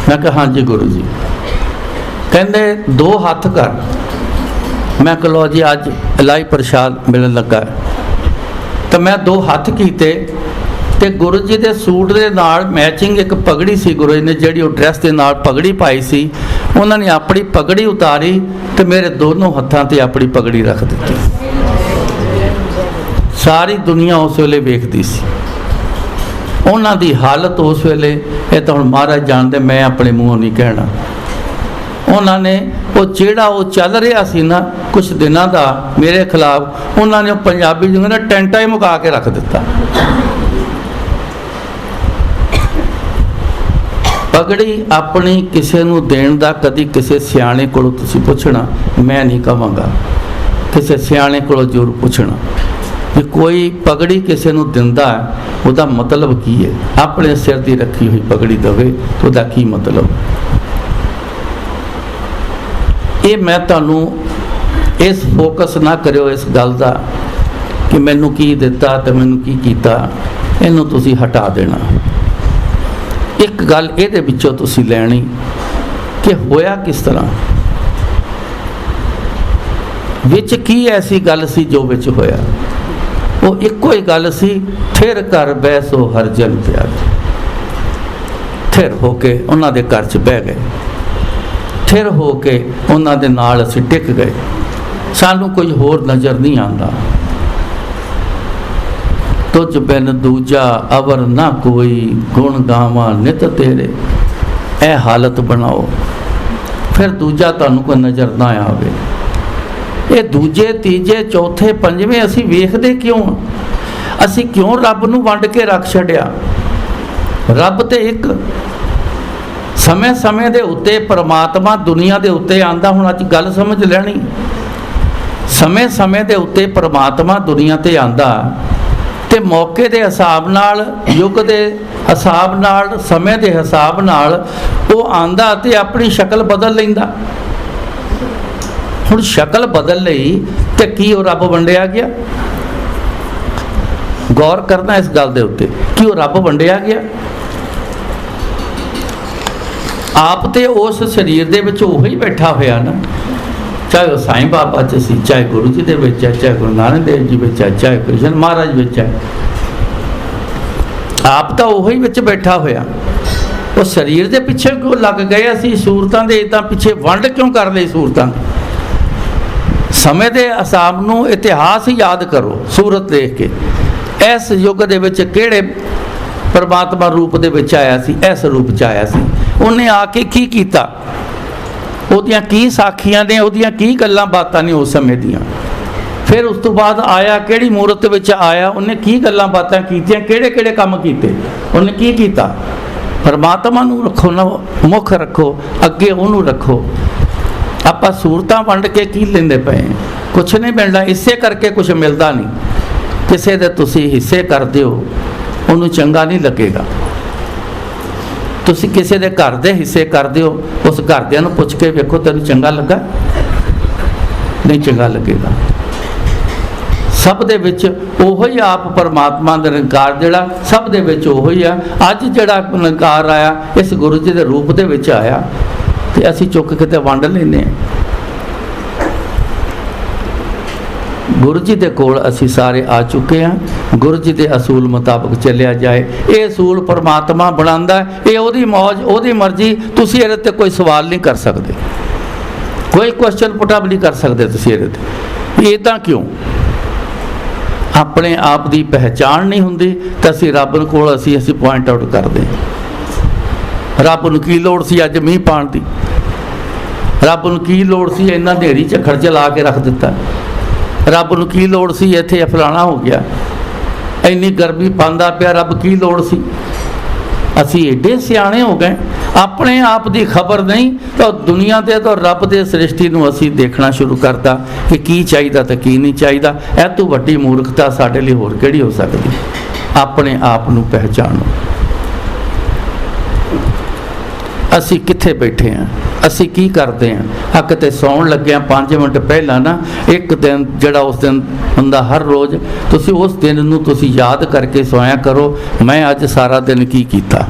ਮੈਂ ਕਿਹਾ ਹਾਂਜੀ ਗੁਰੂ ਜੀ। ਕਹਿੰਦੇ 2 ਹੱਥ ਕਰ। ਮੈਂ ਕਿਹਾ ਲਓ ਜੀ, ਅੱਜ ਇਲਾਹੀ ਪ੍ਰਸ਼ਾਦ ਮਿਲਣ ਲੱਗਾ। ਤਾਂ ਮੈਂ 2 ਹੱਥ ਕੀਤੇ, ਤੇ ਗੁਰੂ ਜੀ ਦੇ ਸੂਟ ਦੇ ਨਾਲ ਮੈਚਿੰਗ ਇੱਕ ਪਗੜੀ ਸੀ, ਗੁਰੂ ਜੀ ਨੇ ਜਿਹੜੀ ਉਹ ਡਰੈਸ ਦੇ ਨਾਲ ਪਗੜੀ ਪਾਈ ਸੀ, ਉਹਨਾਂ ਨੇ ਆਪਣੀ ਪਗੜੀ ਉਤਾਰੀ ਤੇ ਮੇਰੇ ਦੋਨੋਂ ਹੱਥਾਂ ਤੇ ਆਪਣੀ ਪਗੜੀ ਰੱਖ ਦਿੱਤੀ। ਸਾਰੀ ਦੁਨੀਆ ਉਸ ਵੇਲੇ ਵੇਖਦੀ ਸੀ ਉਹਨਾਂ ਦੀ ਹਾਲਤ ਉਸ ਵੇਲੇ। ਇਹ ਤਾਂ ਹੁਣ ਮਹਾਰਾਜ ਜਾਣਦੇ, ਮੈਂ ਆਪਣੇ ਮੂੰਹੋਂ ਨਹੀਂ ਕਹਿਣਾ। ਉਹਨਾਂ ਨੇ ਉਹ ਜਿਹੜਾ ਉਹ ਚੱਲ ਰਿਹਾ ਸੀ ਨਾ ਕੁਛ ਦਿਨਾਂ ਦਾ ਮੇਰੇ ਖਿਲਾਫ, ਉਹਨਾਂ ਨੇ ਉਹ ਪੰਜਾਬੀ ਜਿਹਨੂੰ ਨਾ ਟੈਂਟਾ ਹੀ ਮੁਕਾ ਕੇ ਰੱਖ ਦਿੱਤਾ। ਪਗੜੀ ਆਪਣੀ ਕਿਸੇ ਨੂੰ ਦੇਣ ਦਾ ਕਦੀ ਕਿਸੇ ਸਿਆਣੇ ਕੋਲੋਂ ਤੁਸੀਂ ਪੁੱਛਣਾ, ਮੈਂ ਨਹੀਂ ਕਹਾਂਗਾ। ਕਿਸੇ ਸਿਆਣੇ ਕੋਲੋਂ ਜ਼ਰੂਰ ਪੁੱਛਣਾ ਵੀ ਕੋਈ ਪਗੜੀ ਕਿਸੇ ਨੂੰ ਦਿੰਦਾ ਉਹਦਾ ਮਤਲਬ ਕੀ ਹੈ। ਆਪਣੇ ਸਿਰ ਦੀ ਰੱਖੀ ਹੋਈ ਪਗੜੀ ਦੇਵੇ ਉਹਦਾ ਕੀ ਮਤਲਬ। ਇਹ ਮੈਂ ਤੁਹਾਨੂੰ ਇਸ ਫੋਕਸ ਨਾ ਕਰਿਓ ਇਸ ਗੱਲ ਦਾ ਕਿ ਮੈਨੂੰ ਕੀ ਦਿੱਤਾ ਤੇ ਮੈਨੂੰ ਕੀ ਕੀਤਾ, ਇਹਨੂੰ ਤੁਸੀਂ ਹਟਾ ਦੇਣਾ। ਇੱਕ ਗੱਲ ਇਹਦੇ ਵਿੱਚੋਂ ਤੁਸੀਂ ਲੈਣੀ ਕਿ ਹੋਇਆ ਕਿਸ ਤਰ੍ਹਾਂ, ਵਿੱਚ ਕੀ ਐਸੀ ਗੱਲ ਸੀ ਜੋ ਵਿੱਚ ਹੋਇਆ। ਉਹ ਇੱਕੋ ਹੀ ਗੱਲ ਸੀ, ਥਿਰ ਕਰ ਬੈਸੋ ਹਰ ਜਨ ਪਿਆਰੇ। ਥਿਰ ਹੋ ਕੇ ਉਹਨਾਂ ਦੇ ਘਰ 'ਚ ਬਹਿ ਗਏ, ਥਿਰ ਹੋ ਕੇ ਉਹਨਾਂ ਦੇ ਨਾਲ ਅਸੀਂ ਟਿਕ ਗਏ। ਸਾਨੂੰ ਕੁਝ ਹੋਰ ਨਜ਼ਰ ਨਹੀਂ ਆਉਂਦਾ। ਤੁਝ ਬਿਨ ਦੂਜਾ ਅਵਰ ਨਾ ਕੋਈ, ਗੁਣ ਗਾਵਾਂ ਨਿਤ ਤੇਰੇ। ਇਹ ਹਾਲਤ ਬਣਾਓ, ਫਿਰ ਦੂਜਾ ਤੁਹਾਨੂੰ ਕੋਈ ਨਜ਼ਰ ਨਾ ਆਵੇ। ਇਹ ਦੂਜੇ ਤੀਜੇ ਚੌਥੇ ਪੰਜਵੇਂ ਅਸੀਂ ਵੇਖਦੇ ਕਿਉਂ? ਅਸੀਂ ਕਿਉਂ ਰੱਬ ਨੂੰ ਵੰਡ ਕੇ ਰੱਖ ਛੱਡਿਆ? ਰੱਬ ਤੇ ਇੱਕ ਸਮੇਂ ਸਮੇਂ ਦੇ ਉੱਤੇ ਪਰਮਾਤਮਾ ਦੁਨੀਆ ਦੇ ਉੱਤੇ ਆਂਦਾ। ਹੁਣ ਅੱਜ ਗੱਲ ਸਮਝ ਲੈਣੀ, ਸਮੇਂ ਸਮੇਂ ਦੇ ਉੱਤੇ ਪਰਮਾਤਮਾ ਦੁਨੀਆ ਤੇ ਆਂਦਾ ਤੇ ਮੌਕੇ ਦੇ ਹਿਸਾਬ ਨਾਲ, ਯੁੱਗ ਦੇ ਹਿਸਾਬ ਨਾਲ, ਸਮੇਂ ਦੇ ਹਿਸਾਬ ਨਾਲ ਉਹ ਆਂਦਾ ਤੇ ਆਪਣੀ ਸ਼ਕਲ ਬਦਲ ਲੈਂਦਾ। ਹੁਣ ਸ਼ਕਲ ਬਦਲ ਲਈ ਤੇ ਕੀ ਉਹ ਰੱਬ ਵੰਡਿਆ ਗਿਆ? ਗੌਰ ਕਰਨਾ ਇਸ ਗੱਲ ਦੇ ਉੱਤੇ ਕਿ ਉਹ ਰੱਬ ਵੰਡਿਆ ਗਿਆ? ਆਪ ਤੇ ਉਸ ਸਰੀਰ ਦੇ ਵਿੱਚ ਉਹੀ ਬੈਠਾ ਹੋਇਆ ਨਾ, ਚਾਹੇ ਉਹ ਸਾਈਂ ਬਾਬਾ 'ਚ ਸੀ, ਚਾਹੇ ਗੁਰੂ ਜੀ ਦੇ ਵਿੱਚ ਹੈ, ਚਾਹੇ ਗੁਰੂ ਨਾਨਕ ਦੇਵ ਜੀ ਵਿੱਚ ਹੈ, ਚਾਹੇ ਕ੍ਰਿਸ਼ਨ ਮਹਾਰਾਜ ਵਿੱਚ ਹੈ। ਆਪ ਤਾਂ ਉਹੀ ਵਿੱਚ ਬੈਠਾ ਹੋਇਆ। ਉਹ ਸਰੀਰ ਦੇ ਪਿੱਛੇ ਕਿਉਂ ਲੱਗ ਗਏ? ਅਸੀਂ ਸੂਰਤਾਂ ਦੇ ਇੱਦਾਂ ਪਿੱਛੇ ਵੰਡ ਕਿਉਂ ਕਰ ਲਈ ਸੂਰਤਾਂ ਦੇ? ਸਮੇਂ ਦੇ ਹਿਸਾਬ ਨੂੰ ਇਤਿਹਾਸ ਯਾਦ ਕਰੋ। ਸੂਰਤ ਦੇਖ ਕੇ ਇਸ ਯੁੱਗ ਦੇ ਵਿੱਚ ਕਿਹੜੇ ਪਰਮਾਤਮਾ ਰੂਪ ਦੇ ਵਿੱਚ ਆਇਆ ਸੀ? ਇਸ ਰੂਪ 'ਚ ਆਇਆ ਸੀ। ਉਹਨੇ ਆ ਕੇ ਕੀ ਕੀਤਾ? ਉਹਦੀਆਂ ਕੀ ਸਾਖੀਆਂ ਨੇ, ਉਹਦੀਆਂ ਕੀ ਗੱਲਾਂ ਬਾਤਾਂ ਨੇ ਉਸ ਸਮੇਂ ਦੀਆਂ। ਫਿਰ ਉਸ ਤੋਂ ਬਾਅਦ ਆਇਆ, ਕਿਹੜੀ ਮੂਰਤ ਵਿੱਚ ਆਇਆ, ਉਹਨੇ ਕੀ ਗੱਲਾਂ ਬਾਤਾਂ ਕੀਤੀਆਂ, ਕਿਹੜੇ ਕਿਹੜੇ ਕੰਮ ਕੀਤੇ, ਉਹਨੇ ਕੀ ਕੀਤਾ। ਪਰਮਾਤਮਾ ਨੂੰ ਰੱਖੋ ਨਾ, ਮੁੱਖ ਰੱਖੋ, ਅੱਗੇ ਉਹਨੂੰ ਰੱਖੋ। ਆਪਾਂ ਸੂਰਤਾਂ ਵੰਡ ਕੇ ਕੀ ਲੈਂਦੇ ਪਏ? ਕੁਛ ਨਹੀਂ ਮਿਲਣਾ। ਇਸੇ ਕਰਕੇ ਕੁਛ ਮਿਲਦਾ ਨਹੀਂ। ਕਿਸੇ ਦੇ ਤੁਸੀਂ ਹਿੱਸੇ ਕਰਦੇ ਹੋ, ਉਹਨੂੰ ਚੰਗਾ ਨਹੀਂ ਲੱਗੇਗਾ। ਤੁਸੀਂ ਕਿਸੇ ਦੇ ਘਰ ਦੇ ਹਿੱਸੇ ਕਰਦੇ ਹੋ, ਉਸ ਘਰਦਿਆਂ ਨੂੰ ਪੁੱਛ ਕੇ ਵੇਖੋ ਤੈਨੂੰ ਚੰਗਾ ਲੱਗਾ? ਨਹੀਂ ਚੰਗਾ ਲੱਗੇਗਾ। ਸਭ ਦੇ ਵਿੱਚ ਉਹੋ ਹੀ ਆਪ ਪਰਮਾਤਮਾ ਦਾ ਨਿਰੰਕਾਰ, ਜਿਹੜਾ ਸਭ ਦੇ ਵਿੱਚ ਉਹੋ ਹੀ ਆ। ਅੱਜ ਜਿਹੜਾ ਨਿਰੰਕਾਰ ਆਇਆ ਇਸ ਗੁਰੂ ਜੀ ਦੇ ਰੂਪ ਦੇ ਵਿੱਚ ਆਇਆ ਤੇ ਅਸੀਂ ਚੁੱਕ ਕੇ ਤੇ ਵੰਡ ਲੈਂਦੇ ਹਾਂ। ਗੁਰੂ ਜੀ ਦੇ ਕੋਲ ਅਸੀਂ ਸਾਰੇ ਆ ਚੁੱਕੇ ਹਾਂ। ਗੁਰੂ ਜੀ ਦੇ ਅਸੂਲ ਮੁਤਾਬਕ ਚੱਲਿਆ ਜਾਏ। ਇਹ ਅਸੂਲ ਪਰਮਾਤਮਾ ਬਣਾਉਂਦਾ, ਇਹ ਉਹਦੀ ਮੌਜ, ਉਹਦੀ ਮਰਜ਼ੀ। ਤੁਸੀਂ ਇਹਦੇ ਤੇ ਕੋਈ ਸਵਾਲ ਨਹੀਂ ਕਰ ਸਕਦੇ, ਕੋਈ ਕੁਐਸਚਨ ਪੁੱਟ ਅਪ ਨਹੀਂ ਕਰ ਸਕਦੇ ਤੁਸੀਂ ਇਹਦੇ ਤੇ। ਇੱਦਾਂ ਕਿਉਂ? ਆਪਣੇ ਆਪ ਦੀ ਪਹਿਚਾਣ ਨਹੀਂ ਹੁੰਦੀ ਤਾਂ ਅਸੀਂ ਰੱਬ ਕੋਲ ਅਸੀਂ ਪੁਆਇੰਟ ਆਊਟ ਕਰਦੇ ਹਾਂ। ਰੱਬ ਨੂੰ ਕੀ ਲੋੜ ਸੀ ਅੱਜ ਮੀਂਹ ਪਾਣ ਦੀ? ਰੱਬ ਨੂੰ ਕੀ ਲੋੜ ਸੀ ਇੰਨਾ ਹਨੇਰੀ ਝੱਖੜ 'ਚ ਲਾ ਕੇ ਰੱਖ ਦਿੱਤਾ? ਰੱਬ ਨੂੰ ਕੀ ਲੋੜ ਸੀ ਇੱਥੇ ਫਲਾਣਾ ਹੋ ਗਿਆ, ਇੰਨੀ ਗਰਮੀ ਪਾਉਂਦਾ ਪਿਆ? ਰੱਬ ਕੀ ਲੋੜ ਸੀ? ਅਸੀਂ ਏਡੇ ਸਿਆਣੇ ਹੋ ਗਏ, ਆਪਣੇ ਆਪ ਦੀ ਖਬਰ ਨਹੀਂ ਤਾਂ ਦੁਨੀਆ ਦੇ ਤਾਂ ਰੱਬ ਦੇ ਸ੍ਰਿਸ਼ਟੀ ਨੂੰ ਅਸੀਂ ਦੇਖਣਾ ਸ਼ੁਰੂ ਕਰਤਾ ਕਿ ਕੀ ਚਾਹੀਦਾ ਤੇ ਕੀ ਨਹੀਂ ਚਾਹੀਦਾ। ਇਹ ਤੋਂ ਵੱਡੀ ਮੂਰਖਤਾ ਸਾਡੇ ਲਈ ਹੋਰ ਕਿਹੜੀ ਹੋ ਸਕਦੀ? ਆਪਣੇ ਆਪ ਨੂੰ ਪਹਿਚਾਣੋ। ਅਸੀਂ ਕਿੱਥੇ ਬੈਠੇ ਹਾਂ, ਅਸੀਂ ਕੀ ਕਰਦੇ ਹਾਂ? ਆ ਕਿਤੇ ਸੌਣ ਲੱਗਿਆ 5 ਮਿੰਟ ਪਹਿਲਾਂ ਨਾ, ਇੱਕ ਦਿਨ ਜਿਹੜਾ ਉਸ ਦਿਨ ਹੁੰਦਾ ਹਰ ਰੋਜ਼, ਤੁਸੀਂ ਉਸ ਦਿਨ ਨੂੰ ਤੁਸੀਂ ਯਾਦ ਕਰਕੇ ਸੋਇਆ ਕਰੋ, ਮੈਂ ਅੱਜ ਸਾਰਾ ਦਿਨ ਕੀ ਕੀਤਾ,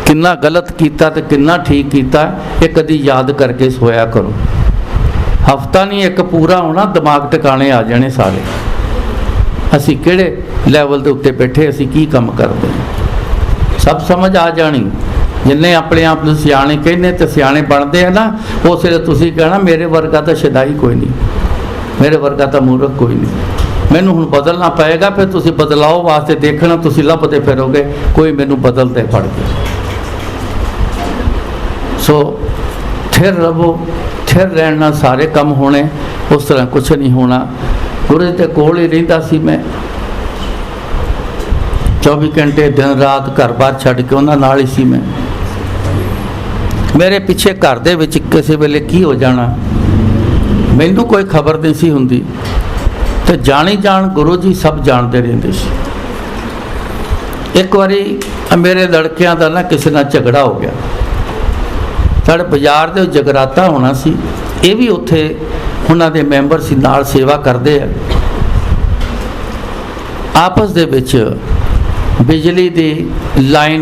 ਕਿੰਨਾ ਗਲਤ ਕੀਤਾ ਤੇ ਕਿੰਨਾ ਠੀਕ ਕੀਤਾ। ਇਹ ਕਦੀ ਯਾਦ ਕਰਕੇ ਸੋਇਆ ਕਰੋ। ਹਫਤਾ ਨਹੀਂ, ਇੱਕ ਪੂਰਾ ਹੋਣਾ, ਦਿਮਾਗ ਟਿਕਾਣੇ ਆ ਜਾਣੇ ਸਾਰੇ। ਅਸੀਂ ਕਿਹੜੇ ਲੈਵਲ ਦੇ ਉੱਤੇ ਬੈਠੇ, ਅਸੀਂ ਕੀ ਕੰਮ ਕਰਦੇ ਹਾਂ, ਸਭ ਸਮਝ ਆ ਜਾਣੀ। ਜਿੰਨੇ ਆਪਣੇ ਆਪ ਨੂੰ ਸਿਆਣੇ ਕਹਿੰਦੇ ਤੇ ਸਿਆਣੇ ਬਣਦੇ ਆ ਨਾ, ਉਸ ਵੇਲੇ ਤੁਸੀਂ ਕਹਿਣਾ ਮੇਰੇ ਵਰਗਾ ਤਾਂ ਸ਼ਦਾਈ ਕੋਈ ਨਹੀਂ, ਮੇਰੇ ਵਰਗਾ ਤਾਂ ਮੂਰਖ ਕੋਈ ਨਹੀਂ। ਮੈਨੂੰ ਹੁਣ ਬਦਲਣਾ ਪਏਗਾ। ਫਿਰ ਤੁਸੀਂ ਬਦਲਾਓ ਵਾਸਤੇ ਦੇਖਣਾ, ਤੁਸੀਂ ਲੱਭਦੇ ਫਿਰੋਗੇ ਕੋਈ ਮੈਨੂੰ ਬਦਲਦੇ ਫੜ ਕੇ। ਸੋ ਥਿਰ ਰਹੋ, ਥਿਰ ਰਹਿਣ ਨਾਲ ਸਾਰੇ ਕੰਮ ਹੋਣੇ, ਉਸ ਤਰ੍ਹਾਂ ਕੁਛ ਨਹੀਂ ਹੋਣਾ। ਗੁਰੂ ਦੇ ਕੋਲ ਹੀ ਰਹਿੰਦਾ ਸੀ ਮੈਂ 24 ਘੰਟੇ, ਦਿਨ ਰਾਤ, ਘਰ-ਬਾਰ ਛੱਡ ਕੇ ਉਹਨਾਂ ਨਾਲ ਹੀ ਸੀ ਮੈਂ। ਮੇਰੇ ਪਿੱਛੇ ਘਰ ਦੇ ਵਿੱਚ ਕਿਸੇ ਵੇਲੇ ਕੀ ਹੋ ਜਾਣਾ, मैनू कोई खबर नहीं सी हुंदी ते जानी जान गुरु जी सब जानते रहंदे सी। एक बारी मेरे लड़कियां दा ना किसी नाल झगड़ा हो गया, साढ़े बाजार दे जगराता होना सी, ये भी उत्थे उन्हां दे मैंबर सी नाल सेवा करते हैं। आपस दे विच बिजली दी लाइन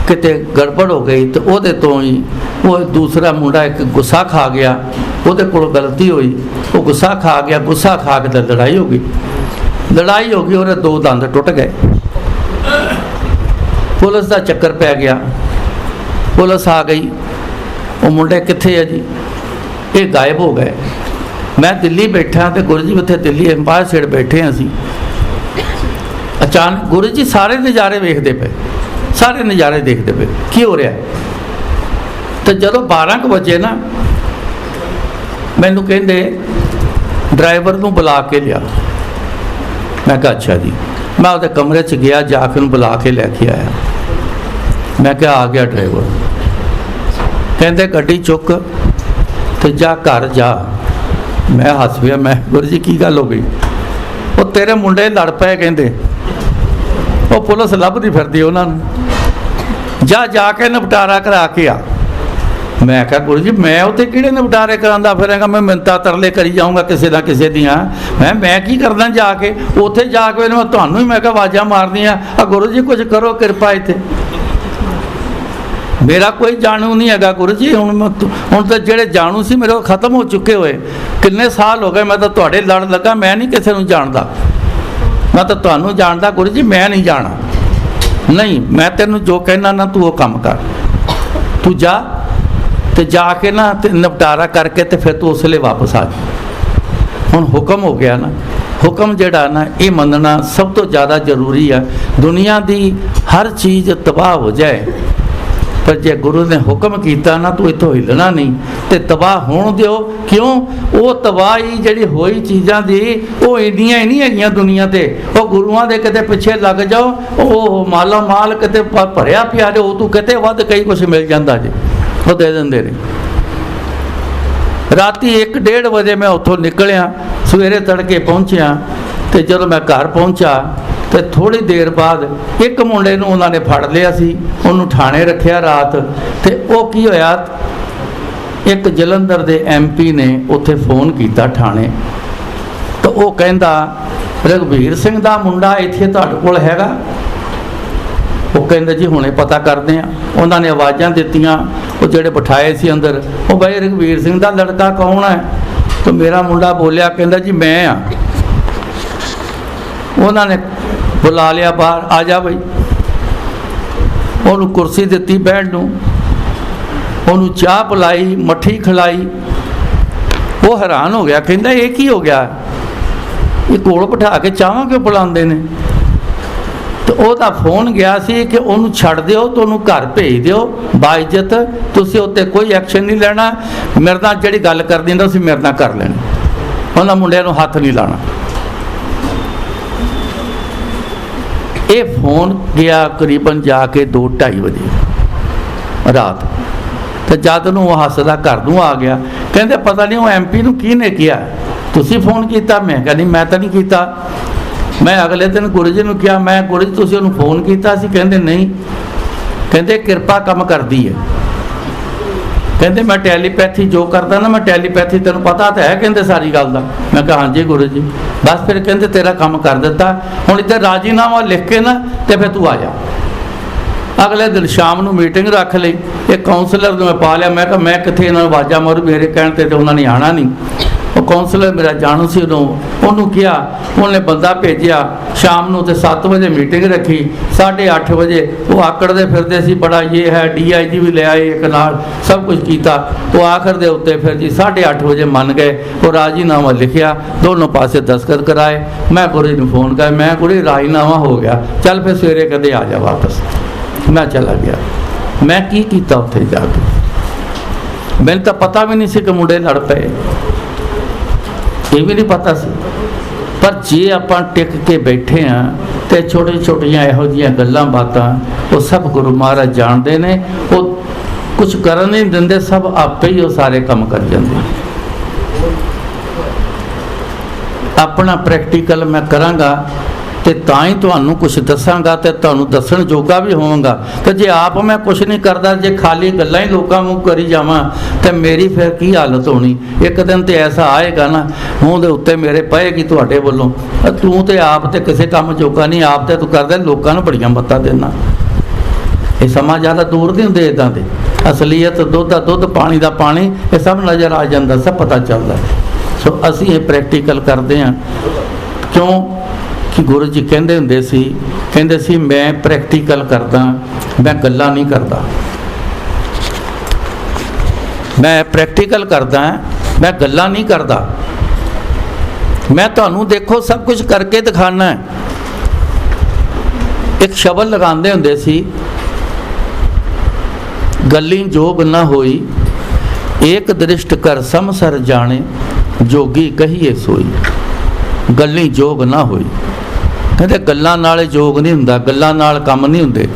किते गड़बड़ हो गई तो वो तो ही वो दूसरा मुंडा एक गुस्सा खा गया, वो गलती हुई, वो गुस्सा खा गया, गुस्सा खा के लड़ाई हो गई, लड़ाई हो गई और 2 दंद टुट गए। पुलिस का चक्कर पै गया, पुलिस आ गई, वो मुंडे कित्थे है जी, ये गायब हो गए। मैं दिल्ली बैठा तो गुरु जी उत्थे दिल्ली एम्पायर स्टेट बैठे हैं असीं, अचानक गुरु जी सारे नज़ारे वेखते पे, सारे नज़ारे देखते पे की हो रहा है। तो जदों 12 बजे ना मैनू कहंदे ड्राइवर नूं बुला के लिया, मैं कहा अच्छा जी। मैं उहदे कमरे च गया, जाके उन्हें बुला के लैके आया। मैं क्या आ गया ड्राइवर, कहंदे गड्डी चुक तो जा घर जा। मैं हस पिया, मैं गुरु जी की गल हो गई? वो तेरे मुंडे लड़ पे, कहंदे वो पुलिस लभदी फिरदी उन्होंने, जा जाके निपटारा करा के आ। मैं कहा गुरु जी मैं उत्थे किहड़े निपटारे करांदा फिरांगा, मैं मिन्नतां तरले करी जाऊँगा किसी ना किसी दियाँ, मैं की करना जाके उत्थे जाके मैं तुहानूं ही मैं कहा आवाज़ां मारदियां, गुरु जी कुछ करो किरपा इत्थे। मेरा कोई जानू नहीं है गुरु जी, हुण तो जेड़े जानू सी मेरे खत्म हो चुके हुए, किन्ने साल हो गए, मैं तो तुहाडे लड़ लगा, मैं नहीं किसी नूं जानदा, मैं तो तुहानूं जानदा गुरु जी, मैं नहीं जाना, नहीं मैं तेनों जो कहना ना तू वो काम कर, तू जा ते जाके ना ते निपटारा करके ते फिर तू उसले वापस आ जा। हुण हुक्म हो गया ना, हुक्म जिहड़ा ना ये मनना सब तो ज़्यादा जरूरी है। दुनिया की हर चीज़ तबाह हो जाए, पर जे गुरु ने हुक्म किया ना तू इतों हिलना नहीं, तो तबाह होण दिओ। क्यों? वो तबाही जिहड़ी होई चीज़ां दी वो इन्नियां ही नहीं हैगियां दुनिया ते, वो गुरुआं दे किते पिछे लग जाओ, वो माला माल किते भरिया पिया जे, वो तू किते वध कई कुछ मिल जांदा जी, वो दे दिंदे ने। राती 1-1:30 बजे मैं उत्थों निकलिया, सवेरे तड़के पहुँचिया, तो जदों मैं घर पहुँचा तो थोड़ी देर बाद एक मुंडे नूं उन्होंने फड़ लिया सी, उन्होंने ठाणे रखिया रात। तो वो की होया, एक जलंधर दे MP ने उत्थे फोन किया ठाणे, तो वो कहंदा रघुवीर सिंह दा मुंडा इत्थे तुहाडे कोल हैगा? वो कहंदे जी हुणे पता करदे आ। उन्होंने आवाज़ां दित्तियां, वो जिहड़े बिठाए सी अंदर, वो भाई रघुवीर सिंह दा लड़का कौन है? तो मेरा मुंडा बोलिया, कहंदा जी मैं आ। उन्होंने बुला लिया बाहर, आ जा बई, उन्होंने कुर्सी दी बैठ नूं, उन्होंने चाह पिलाई, मट्ठी खिलाई। वो हैरान हो गया, कहंदा ये की हो गया, ये कोल बिठा के चाह क्यों पिलांदे ने? तो वह फोन गया सी कि उन्होंने छड़ दिओ, तो उन्होंने घर भेज दिओ बाइज्जत, तुसीं उत्ते कोई एक्शन नहीं लेना, मेरे नाल जिहड़ी गल कर दिंदा सी मेरे नाल कर लेनी, उन्हां मुंडिਆਂ नूं हत्थ नहीं लाना। ये फोन गया करीबन जाके 2-2:30 बजे रात। तो जद नूं हसदा घर नूं आ गया, कहंदे पता नहीं वो MP नूं किहने किया, तुसीं फोन किया? मैं कहा नहीं मैं तो नहीं किया। मैं अगले दिन गुरु जी नूं कहा, मैं गुरु जी तुसीं उहनूं फोन किया सी? कहंदे नहीं, कहंदे किरपा कम करदी है, कहंदे मैं टैलीपैथी जो करदा ना, मैं टैलीपैथी तेनों पता तो है, कहंदे सारी गल दा। मैं कहा हाँ जी गुरु जी। बस फिर कहंदे तेरा काम कर दिता, हुण इत्थे राजीनामा लिख के ना ते फिर तू आ जा। अगले दिन शाम नूं मीटिंग रख ली, एक काउंसलर नूं मैं पा लिया। मैं कहा मैं कित्थे इन्हां नूं आवाज़ां मारूं, मेरे कहण ते उन्हां ने आना नहीं। वो काउंसलर मेरा जानू सी, उन्होंने किया, उन्हें बंदा भेजिया, शाम नूं ते 7 बजे मीटिंग रखी, 8:30 बजे वो आकड़ते फिरते सी, बड़ा ये है, DIG भी ले आए एक नाल, सब कुछ किया। तो आखिर दे उत्ते फिर जी 8:30 बजे मन गए, वो राजीनामा लिखिया, दोनों पासे दस्तखत कराए। मैं गुरु जी नूं फोन कर, मैं गुरु राजीनामा हो गया, चल फिर सवेरे कदे आ जा वापस। मैं चला गया। मैं की कीता उत्थे जाके, मैंने तो पता भी नहीं सी कि मुंडे लड़ पे, ये भी नहीं पता सी। पर जे आपां टिक के बैठे हाँ तो छोटी छोटियां इहो जिहियां गल्लां बातां वो सब गुरु महाराज जानते हैं, वो कुछ करन नहीं देंदे, सब आपे ही वो सारे काम कर जाते। अपना प्रैक्टिकल मैं करांगा तो ਤਾਂ ਹੀ ਤੁਹਾਨੂੰ ਕੁਝ ਦੱਸਾਂਗਾ ਤੇ ਤੁਹਾਨੂੰ ਦੱਸਣ ਜੋਗਾ ਵੀ ਹੋਵਾਂਗਾ। ਤੇ ਜੇ ਆਪ ਮੈਂ ਕੁਝ ਨਹੀਂ ਕਰਦਾ, ਜੇ ਖਾਲੀ ਗੱਲਾਂ ਹੀ ਲੋਕਾਂ ਨੂੰ ਕਰੀ ਜਾਵਾਂ ਤੇ ਮੇਰੀ ਫਿਰ ਕੀ ਹਾਲਤ ਹੋਣੀ। ਇੱਕ ਦਿਨ ਤੇ ਐਸਾ ਆਏਗਾ ਨਾ, ਮੂੰਹ ਦੇ ਉੱਤੇ ਮੇਰੇ ਪਏਗੀ ਤੁਹਾਡੇ ਵੱਲੋਂ, ਤੂੰ ਤੇ ਆਪ ਤੇ ਕਿਸੇ ਕੰਮ ਜੋਗਾ ਨਹੀਂ, ਆਪ ਤੇ ਤੂੰ ਕਰਦਾ ਲੋਕਾਂ ਨੂੰ ਬੜੀਆਂ ਮੱਤਾਂ ਦੇਣਾ। ਇਹ ਸਮਾਂ ਜ਼ਿਆਦਾ ਦੂਰ ਨਹੀਂ ਹੁੰਦੇ ਇੱਦਾਂ ਦੇ। ਅਸਲੀਅਤ ਦੁੱਧ ਦਾ ਦੁੱਧ, ਪਾਣੀ ਦਾ ਪਾਣੀ, ਇਹ ਸਭ ਨਜ਼ਰ ਆ ਜਾਂਦਾ, ਸਭ ਪਤਾ ਚੱਲਦਾ। ਸੋ ਅਸੀਂ ਇਹ ਪ੍ਰੈਕਟੀਕਲ ਕਰਦੇ ਹਾਂ। ਕਿਉਂ ਕਿ ਗੁਰੂ ਜੀ ਕਹਿੰਦੇ ਸੀ ਮੈਂ ਪ੍ਰੈਕਟੀਕਲ ਕਰਦਾ, ਮੈਂ ਗੱਲਾਂ ਨਹੀਂ ਕਰਦਾ। ਮੈਂ ਪ੍ਰੈਕਟੀਕਲ ਕਰਦਾ, ਮੈਂ ਗੱਲਾਂ ਨਹੀਂ ਕਰਦਾ। ਮੈਂ ਤੁਹਾਨੂੰ ਦੇਖੋ ਸਭ ਕੁਝ ਕਰਕੇ ਦਿਖਾਣਾ। ਇੱਕ ਸ਼ਬਦ ਲਗਾਉਂਦੇ ਹੁੰਦੇ ਸੀ, ਗੱਲੀ ਜੋਗ ਨਾ ਹੋਈ, ਏਕ ਦ੍ਰਿਸ਼ਟ ਕਰ ਸਮਸਰ ਜਾਣੇ, ਜੋਗੀ ਕਹੀਏ ਸੋਈ। ਗੱਲੀ ਜੋਗ ਨਾ ਹੋਈ, ਕਹਿੰਦੇ ਗੱਲਾਂ ਨਾਲ ਜੋਗ ਨਹੀਂ ਹੁੰਦਾ, ਗੱਲਾਂ ਨਾਲ ਕੰਮ ਨਹੀਂ ਹੁੰਦੇ।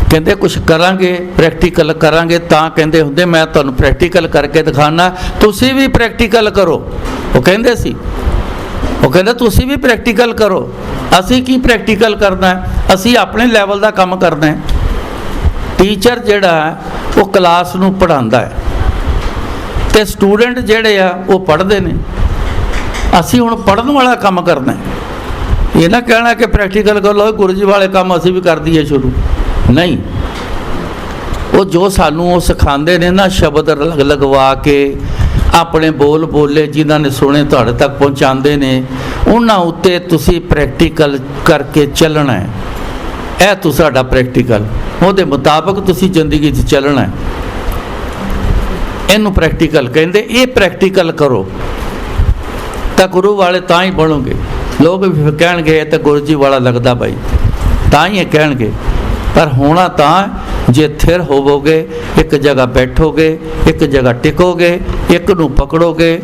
ਕਹਿੰਦੇ ਕੁਛ ਕਰਾਂਗੇ, ਪ੍ਰੈਕਟੀਕਲ ਕਰਾਂਗੇ ਤਾਂ ਕਹਿੰਦੇ ਹੁੰਦੇ ਮੈਂ ਤੁਹਾਨੂੰ ਪ੍ਰੈਕਟੀਕਲ ਕਰਕੇ ਦਿਖਾਣਾ, ਤੁਸੀਂ ਵੀ ਪ੍ਰੈਕਟੀਕਲ ਕਰੋ। ਉਹ ਕਹਿੰਦੇ ਸੀ, ਉਹ ਕਹਿੰਦੇ ਤੁਸੀਂ ਵੀ ਪ੍ਰੈਕਟੀਕਲ ਕਰੋ। ਅਸੀਂ ਕੀ ਪ੍ਰੈਕਟੀਕਲ ਕਰਨਾ ਹੈ? ਅਸੀਂ ਆਪਣੇ ਲੈਵਲ ਦਾ ਕੰਮ ਕਰਨਾ ਹੈ। ਟੀਚਰ ਜਿਹੜਾ ਉਹ ਕਲਾਸ ਨੂੰ ਪੜ੍ਹਾਉਂਦਾ ਹੈ ਤੇ ਸਟੂਡੈਂਟ ਜਿਹੜੇ ਆ ਉਹ ਪੜ੍ਹਦੇ ਨੇ। ਅਸੀਂ ਹੁਣ ਪੜ੍ਹਨ ਵਾਲਾ ਕੰਮ ਕਰਨਾ ਹੈ। ਇਹ ਨਾ ਕਹਿਣਾ ਕਿ ਪ੍ਰੈਕਟੀਕਲ ਕਰ ਲਓ, ਗੁਰੂ ਜੀ ਵਾਲੇ ਕੰਮ ਅਸੀਂ ਵੀ ਕਰ ਦਈਏ ਸ਼ੁਰੂ। ਨਹੀਂ, ਉਹ ਜੋ ਸਾਨੂੰ ਉਹ ਸਿਖਾਉਂਦੇ ਨੇ ਨਾ, ਸ਼ਬਦ ਲਗਵਾ ਕੇ ਆਪਣੇ ਬੋਲੇ ਜਿਨ੍ਹਾਂ ਨੇ ਸੁਣੇ ਤੁਹਾਡੇ ਤੱਕ ਪਹੁੰਚਾਉਂਦੇ ਨੇ, ਉਹਨਾਂ ਉੱਤੇ ਤੁਸੀਂ ਪ੍ਰੈਕਟੀਕਲ ਕਰਕੇ ਚੱਲਣਾ ਹੈ। ਇਹ ਤੁਹਾਡਾ ਪ੍ਰੈਕਟੀਕਲ, ਉਹਦੇ ਮੁਤਾਬਕ ਤੁਸੀਂ ਜ਼ਿੰਦਗੀ 'ਚ ਚੱਲਣਾ ਹੈ। ਇਹਨੂੰ ਪ੍ਰੈਕਟੀਕਲ ਕਹਿੰਦੇ। ਇਹ ਪ੍ਰੈਕਟੀਕਲ ਕਰੋ ਤਾਂ ਗੁਰੂ ਵਾਲੇ ਤਾਂ ਹੀ ਬਣੋਗੇ। ਲੋਕ ਵੀ ਕਹਿਣਗੇ ਇਹ ਤਾਂ ਗੁਰੂ ਜੀ ਵਾਲਾ ਲੱਗਦਾ ਬਾਈ, ਤਾਂ ਹੀ ਇਹ ਕਹਿਣਗੇ। ਪਰ ਹੋਣਾ ਤਾਂ ਜੇ ਥਿਰ ਹੋਵੋਗੇ, ਇੱਕ ਜਗ੍ਹਾ ਬੈਠੋਗੇ, ਇੱਕ ਜਗ੍ਹਾ ਟਿਕੋਗੇ, ਇੱਕ ਨੂੰ ਪਕੜੋਗੇ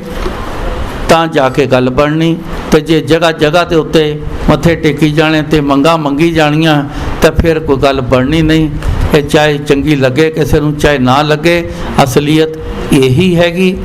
ਤਾਂ ਜਾ ਕੇ ਗੱਲ ਬਣਨੀ। ਤੇ ਜੇ ਜਗ੍ਹਾ ਜਗ੍ਹਾ ਦੇ ਉੱਤੇ ਮੱਥੇ ਟੇਕੀ ਜਾਣੇ ਤੇ ਮੰਗਾਂ ਮੰਗੀ ਜਾਣੀਆਂ ਤਾਂ ਫਿਰ ਕੋਈ ਗੱਲ ਬਣਨੀ ਨਹੀਂ। ਇਹ ਚਾਹੇ ਚੰਗੀ ਲੱਗੇ ਕਿਸੇ ਨੂੰ, ਚਾਹੇ ਨਾ ਲੱਗੇ, ਅਸਲੀਅਤ ਇਹੀ ਹੈਗੀ।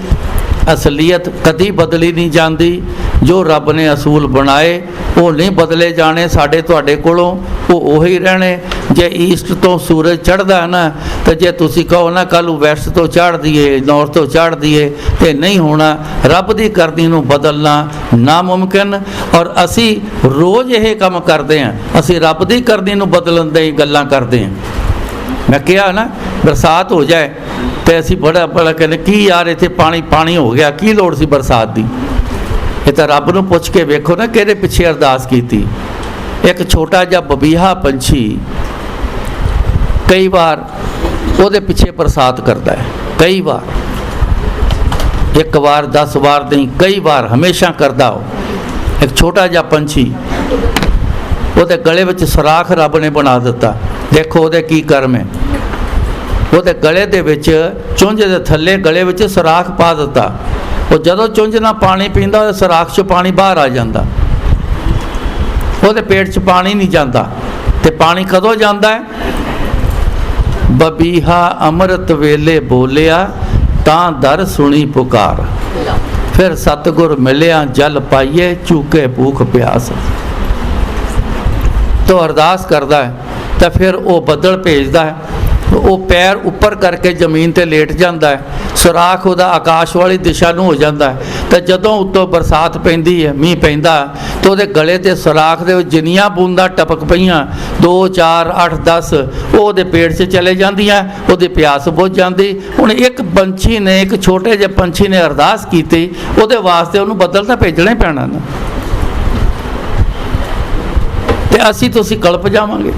ਅਸਲੀਅਤ ਕਦੀ ਬਦਲੀ ਨਹੀਂ ਜਾਂਦੀ। ਜੋ ਰੱਬ ਨੇ ਅਸੂਲ ਬਣਾਏ ਉਹ ਨਹੀਂ ਬਦਲੇ ਜਾਣੇ ਸਾਡੇ ਤੁਹਾਡੇ ਕੋਲੋਂ, ਉਹ ਉਹੀ ਰਹਿਣੇ। ਜੇ ਈਸਟ ਤੋਂ ਸੂਰਜ ਚੜ੍ਹਦਾ ਨਾ, ਤਾਂ ਜੇ ਤੁਸੀਂ ਕਹੋ ਨਾ ਕੱਲ੍ਹ ਨੂੰ ਵੈਸਟ ਤੋਂ ਚੜ੍ਹ ਦਈਏ, ਨੌਰਥ ਤੋਂ ਚੜ੍ਹ ਦਈਏ, ਤੇ ਨਹੀਂ ਹੋਣਾ। ਰੱਬ ਦੀ ਕਰਨੀ ਨੂੰ ਬਦਲਣਾ ਨਾਮੁਮਕਿਨ। ਔਰ ਅਸੀਂ ਰੋਜ਼ ਇਹ ਕੰਮ ਕਰਦੇ ਹਾਂ, ਅਸੀਂ ਰੱਬ ਦੀ ਕਰਨੀ ਨੂੰ ਬਦਲਣ ਦੀ ਗੱਲਾਂ ਕਰਦੇ ਹਾਂ। ਮੈਂ ਕਿਹਾ ਨਾ ਬਰਸਾਤ ਹੋ ਜਾਏ ਤੇ ਅਸੀਂ ਬੜਾ ਕਹਿੰਦੇ ਕੀ ਯਾਰ ਇੱਥੇ ਪਾਣੀ ਹੋ ਗਿਆ, ਕੀ ਲੋੜ ਸੀ ਬਰਸਾਤ ਦੀ। ਇਹ ਤਾਂ ਰੱਬ ਨੂੰ ਪੁੱਛ ਕੇ ਵੇਖੋ ਨਾ ਕਿਹਦੇ ਪਿੱਛੇ ਅਰਦਾਸ ਕੀਤੀ। ਇੱਕ ਛੋਟਾ ਜਿਹਾ ਬਬੀਹਾ ਪੰਛੀ ਕਈ ਵਾਰ ਉਹਦੇ ਪਿੱਛੇ ਬਰਸਾਤ ਕਰਦਾ ਹੈ, ਕਈ ਵਾਰ, ਇੱਕ ਵਾਰ 10 ਵਾਰ ਨਹੀਂ, ਕਈ ਵਾਰ, ਹਮੇਸ਼ਾ ਕਰਦਾ। ਉਹ ਇੱਕ ਛੋਟਾ ਜਿਹਾ ਪੰਛੀ, ਉਹਦੇ ਗਲੇ ਵਿੱਚ ਸੁਰਾਖ ਰੱਬ ਨੇ ਬਣਾ ਦਿੱਤਾ। ਦੇਖੋ ਉਹਦੇ ਕੀ ਕਰਮ ਹੈ। ਉਹਦੇ ਗਲੇ ਦੇ ਵਿੱਚ, ਚੁੰਝ ਦੇ ਥੱਲੇ ਗਲੇ ਵਿੱਚ ਸੁਰਾਖ ਪਾ ਦਿੱਤਾ। ਉਹ ਜਦੋਂ ਚੁੰਝ ਨਾਲ ਪਾਣੀ ਪੀਂਦਾ, ਉਹਦੇ ਸੁਰਾਖ 'ਚੋਂ ਪਾਣੀ ਬਾਹਰ ਆ ਜਾਂਦਾ। ਉਹਦੇ ਪੇਟ 'ਚ ਪਾਣੀ ਨਹੀਂ ਜਾਂਦਾ। ਤੇ ਪਾਣੀ ਕਦੋਂ ਜਾਂਦਾ ਹੈ? ਬਬੀਹਾ ਅੰਮ੍ਰਿਤ ਵੇਲੇ ਬੋਲਿਆ, ਤਾਂ ਦਰ ਸੁਣੀ ਪੁਕਾਰ। ਫਿਰ ਸਤਿਗੁਰ ਮਿਲਿਆ ਜਲ ਪਾਈਏ, ਚੂਕੇ ਭੂਖ ਪਿਆਸ। ਤੋ ਅਰਦਾਸ ਕਰਦਾ ਹੈ ਤਾਂ ਫਿਰ ਉਹ ਬੱਦਲ ਭੇਜਦਾ ਹੈ। ਉਹ ਪੈਰ ਉੱਪਰ ਕਰਕੇ ਜ਼ਮੀਨ 'ਤੇ ਲੇਟ ਜਾਂਦਾ ਹੈ। ਸੁਰਾਖ ਉਹਦਾ ਆਕਾਸ਼ ਵਾਲੀ ਦਿਸ਼ਾ ਨੂੰ ਹੋ ਜਾਂਦਾ ਹੈ। ਤਾਂ ਜਦੋਂ ਉੱਤੋਂ ਬਰਸਾਤ ਪੈਂਦੀ ਹੈ, ਮੀਂਹ ਪੈਂਦਾ, ਤਾਂ ਉਹਦੇ ਗਲੇ 'ਤੇ ਸੁਰਾਖ ਦੇ ਵਿੱਚ ਜਿੰਨੀਆਂ ਬੂੰਦਾਂ ਟਪਕ ਪਈਆਂ, 2 4 8 10, ਉਹ ਉਹਦੇ ਪੇਟ 'ਚ ਚਲੇ ਜਾਂਦੀਆਂ। ਉਹਦੀ ਪਿਆਸ ਬੁੱਝ ਜਾਂਦੀ। ਹੁਣ ਇੱਕ ਪੰਛੀ ਨੇ, ਇੱਕ ਛੋਟੇ ਜਿਹੇ ਪੰਛੀ ਨੇ ਅਰਦਾਸ ਕੀਤੀ, ਉਹਦੇ ਵਾਸਤੇ ਉਹਨੂੰ ਬੱਦਲ ਤਾਂ ਭੇਜਣਾ ਹੀ ਪੈਣਾ ਨਾ। ਤੇ ਅਸੀਂ ਤੁਸੀਂ ਕਲਪ ਜਾਵਾਂਗੇ।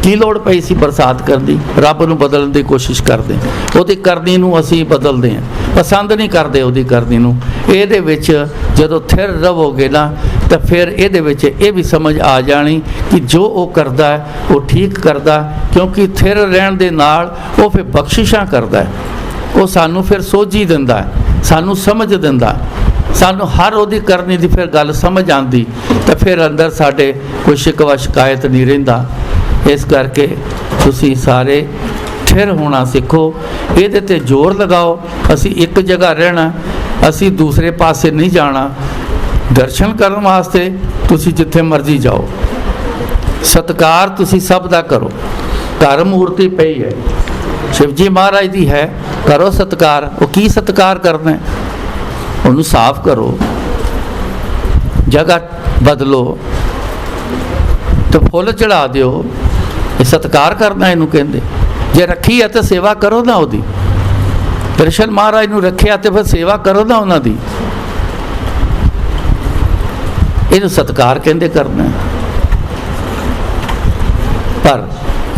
ਕੀ ਲੋੜ ਪਈ ਸੀ ਬਰਸਾਤ ਕਰਨ ਦੀ? ਰੱਬ ਨੂੰ ਬਦਲਣ ਦੀ ਕੋਸ਼ਿਸ਼ ਕਰਦੇ, ਉਹਦੀ ਕਰਨੀ ਨੂੰ ਅਸੀਂ ਬਦਲਦੇ ਹਾਂ, ਪਸੰਦ ਨਹੀਂ ਕਰਦੇ ਉਹਦੀ ਕਰਨੀ ਨੂੰ। ਇਹਦੇ ਵਿੱਚ ਜਦੋਂ ਥਿਰ ਰਹੋਗੇ ਨਾ, ਤਾਂ ਫਿਰ ਇਹਦੇ ਵਿੱਚ ਇਹ ਵੀ ਸਮਝ ਆ ਜਾਣੀ ਕਿ ਜੋ ਉਹ ਕਰਦਾ ਹੈ ਉਹ ਠੀਕ ਕਰਦਾ, ਕਿਉਂਕਿ ਥਿਰ ਰਹਿਣ ਦੇ ਨਾਲ ਉਹ ਫਿਰ ਬਖਸ਼ਿਸ਼ਾਂ ਕਰਦਾ। ਉਹ ਸਾਨੂੰ ਫਿਰ ਸੋਝੀ ਦਿੰਦਾ, ਸਾਨੂੰ ਸਮਝ ਦਿੰਦਾ, ਸਾਨੂੰ ਹਰ ਉਹਦੀ ਕਰਨੀ ਦੀ ਫਿਰ ਗੱਲ ਸਮਝ ਆਉਂਦੀ। ਤਾਂ ਫਿਰ ਅੰਦਰ ਸਾਡੇ ਕੋਈ ਸ਼ਿਕਵਾ ਸ਼ਿਕਾਇਤ ਨਹੀਂ ਰਹਿੰਦਾ। ਇਸ ਕਰਕੇ ਤੁਸੀਂ ਸਾਰੇ ਠਿਰ ਹੋਣਾ ਸਿੱਖੋ, ਇਹਦੇ 'ਤੇ ਜ਼ੋਰ ਲਗਾਓ। ਅਸੀਂ ਇੱਕ ਜਗ੍ਹਾ ਰਹਿਣਾ, ਅਸੀਂ ਦੂਸਰੇ ਪਾਸੇ ਨਹੀਂ ਜਾਣਾ। ਦਰਸ਼ਨ ਕਰਨ ਵਾਸਤੇ ਤੁਸੀਂ ਜਿੱਥੇ ਮਰਜ਼ੀ ਜਾਓ, ਸਤਿਕਾਰ ਤੁਸੀਂ ਸਭ ਦਾ ਕਰੋ। ਘਰ ਮੂਰਤੀ ਪਈ ਹੈ, ਸ਼ਿਵ ਜੀ ਮਹਾਰਾਜ ਦੀ ਹੈ, ਕਰੋ ਸਤਿਕਾਰ। ਉਹ ਕੀ ਸਤਿਕਾਰ ਕਰਨਾ ਹੈ? ਉਹਨੂੰ ਸਾਫ਼ ਕਰੋ, ਜਗ੍ਹਾ ਬਦਲੋ ਤੇ ਫੁੱਲ ਚੜਾ ਦਿਓ। ਇਹ ਸਤਿਕਾਰ ਕਰਨਾ ਇਹਨੂੰ ਕਹਿੰਦੇ। ਜੇ ਰੱਖੀ ਹੈ ਤਾਂ ਸੇਵਾ ਕਰੋ ਨਾ ਉਹਦੀ। ਕ੍ਰਿਸ਼ਨ ਮਹਾਰਾਜ ਨੂੰ ਰੱਖਿਆ ਤੇ ਫਿਰ ਸੇਵਾ ਕਰੋ ਨਾ ਉਹਨਾਂ ਦੀ। ਇਹਨੂੰ ਸਤਿਕਾਰ ਕਹਿੰਦੇ ਕਰਨਾ। ਪਰ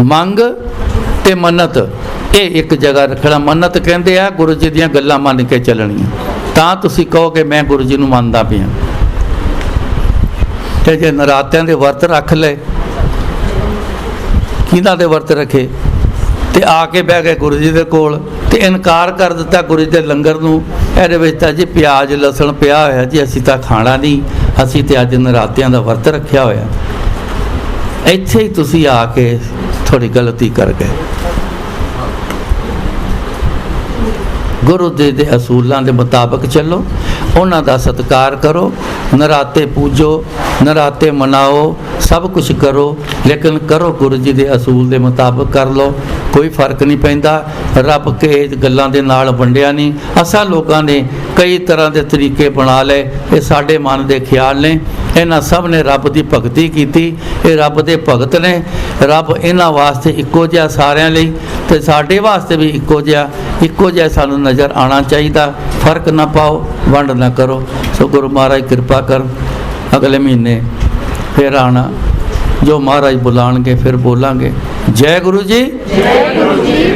ਮੰਗ ਤੇ ਮੰਨਤ ਇਹ ਇੱਕ ਜਗ੍ਹਾ ਰੱਖਣਾ। ਮੰਨਤ ਕਹਿੰਦੇ ਆ ਗੁਰੂ ਜੀ ਦੀਆਂ ਗੱਲਾਂ ਮੰਨ ਕੇ ਚੱਲਣੀਆਂ, ਤਾਂ ਤੁਸੀਂ ਕਹੋਗੇ ਮੈਂ ਗੁਰੂ ਜੀ ਨੂੰ ਮੰਨਦਾ ਪਿਆ। ਤੇ ਜੇ ਨਰਾਤਿਆਂ ਦੇ ਵਰਤ ਰੱਖ ਲਏ, ਕਿਹਨਾਂ ਦੇ ਵਰਤ ਰੱਖੇ ਤੇ ਆ ਕੇ ਬਹਿ ਗਏ ਗੁਰੂ ਜੀ ਦੇ ਕੋਲ ਤੇ ਇਨਕਾਰ ਕਰ ਦਿੱਤਾ ਗੁਰੂ ਜੀ ਦੇ ਲੰਗਰ ਨੂੰ। ਇਹਦੇ ਵਿੱਚ ਤਾਂ ਜੀ ਪਿਆਜ਼ ਲਸਣ ਪਿਆ ਹੋਇਆ ਜੀ, ਅਸੀਂ ਤਾਂ ਖਾਣਾ ਨਹੀਂ, ਅਸੀਂ ਤੇ ਅੱਜ ਨਰਾਤਿਆਂ ਦਾ ਵਰਤ ਰੱਖਿਆ ਹੋਇਆ। ਇੱਥੇ ਹੀ ਤੁਸੀਂ ਆ ਕੇ ਥੋੜੀ ਗਲਤੀ ਕਰ ਗਏ। ਗੁਰੂ ਜੀ ਦੇ ਅਸੂਲਾਂ ਦੇ ਮੁਤਾਬਕ ਚੱਲੋ, ਉਹਨਾਂ ਦਾ ਸਤਿਕਾਰ ਕਰੋ, ਨਰਾਤੇ ਪੂਜੋ, ਨਰਾਤੇ ਮਨਾਓ, ਸਭ ਕੁਝ ਕਰੋ, ਲੇਕਿਨ ਕਰੋ ਗੁਰੂ ਜੀ ਦੇ ਅਸੂਲ ਦੇ ਮੁਤਾਬਕ ਕਰ ਲਓ। ਕੋਈ ਫਰਕ ਨਹੀਂ ਪੈਂਦਾ। ਰੱਬ ਕੇ ਗੱਲਾਂ ਦੇ ਨਾਲ ਵੰਡਿਆ ਨਹੀਂ। ਅਸਾਂ ਲੋਕਾਂ ਨੇ ਕਈ ਤਰ੍ਹਾਂ ਦੇ ਤਰੀਕੇ ਬਣਾ ਲਏ। ਇਹ ਸਾਡੇ ਮਨ ਦੇ ਖਿਆਲ ਨੇ। ਇਹਨਾਂ ਸਭ ਨੇ ਰੱਬ ਦੀ ਭਗਤੀ ਕੀਤੀ। ਇਹ ਰੱਬ ਦੇ ਭਗਤ ਨੇ। ਰੱਬ ਇਹਨਾਂ ਵਾਸਤੇ ਇੱਕੋ ਜਿਹਾ ਸਾਰਿਆਂ ਲਈ, ਤੇ ਸਾਡੇ ਵਾਸਤੇ ਵੀ ਇੱਕੋ ਜਿਹਾ ਸਾਨੂੰ ਨਜ਼ਰ ਆਉਣਾ ਚਾਹੀਦਾ। ਫਰਕ ਨਾ ਪਾਓ, ਵੰਡ ਨਾ ਕਰੋ। ਸੋ ਗੁਰੂ ਮਹਾਰਾਜ ਕਿਰਪਾ ਕਰ, ਅਗਲੇ ਮਹੀਨੇ ਫਿਰ ਆਉਣਾ। ਜੋ ਮਹਾਰਾਜ ਬੁਲਾਣਗੇ ਫਿਰ ਬੋਲਾਂਗੇ। ਜੈ ਗੁਰੂ ਜੀ। ਜੈ ਗੁਰੂ ਜੀ।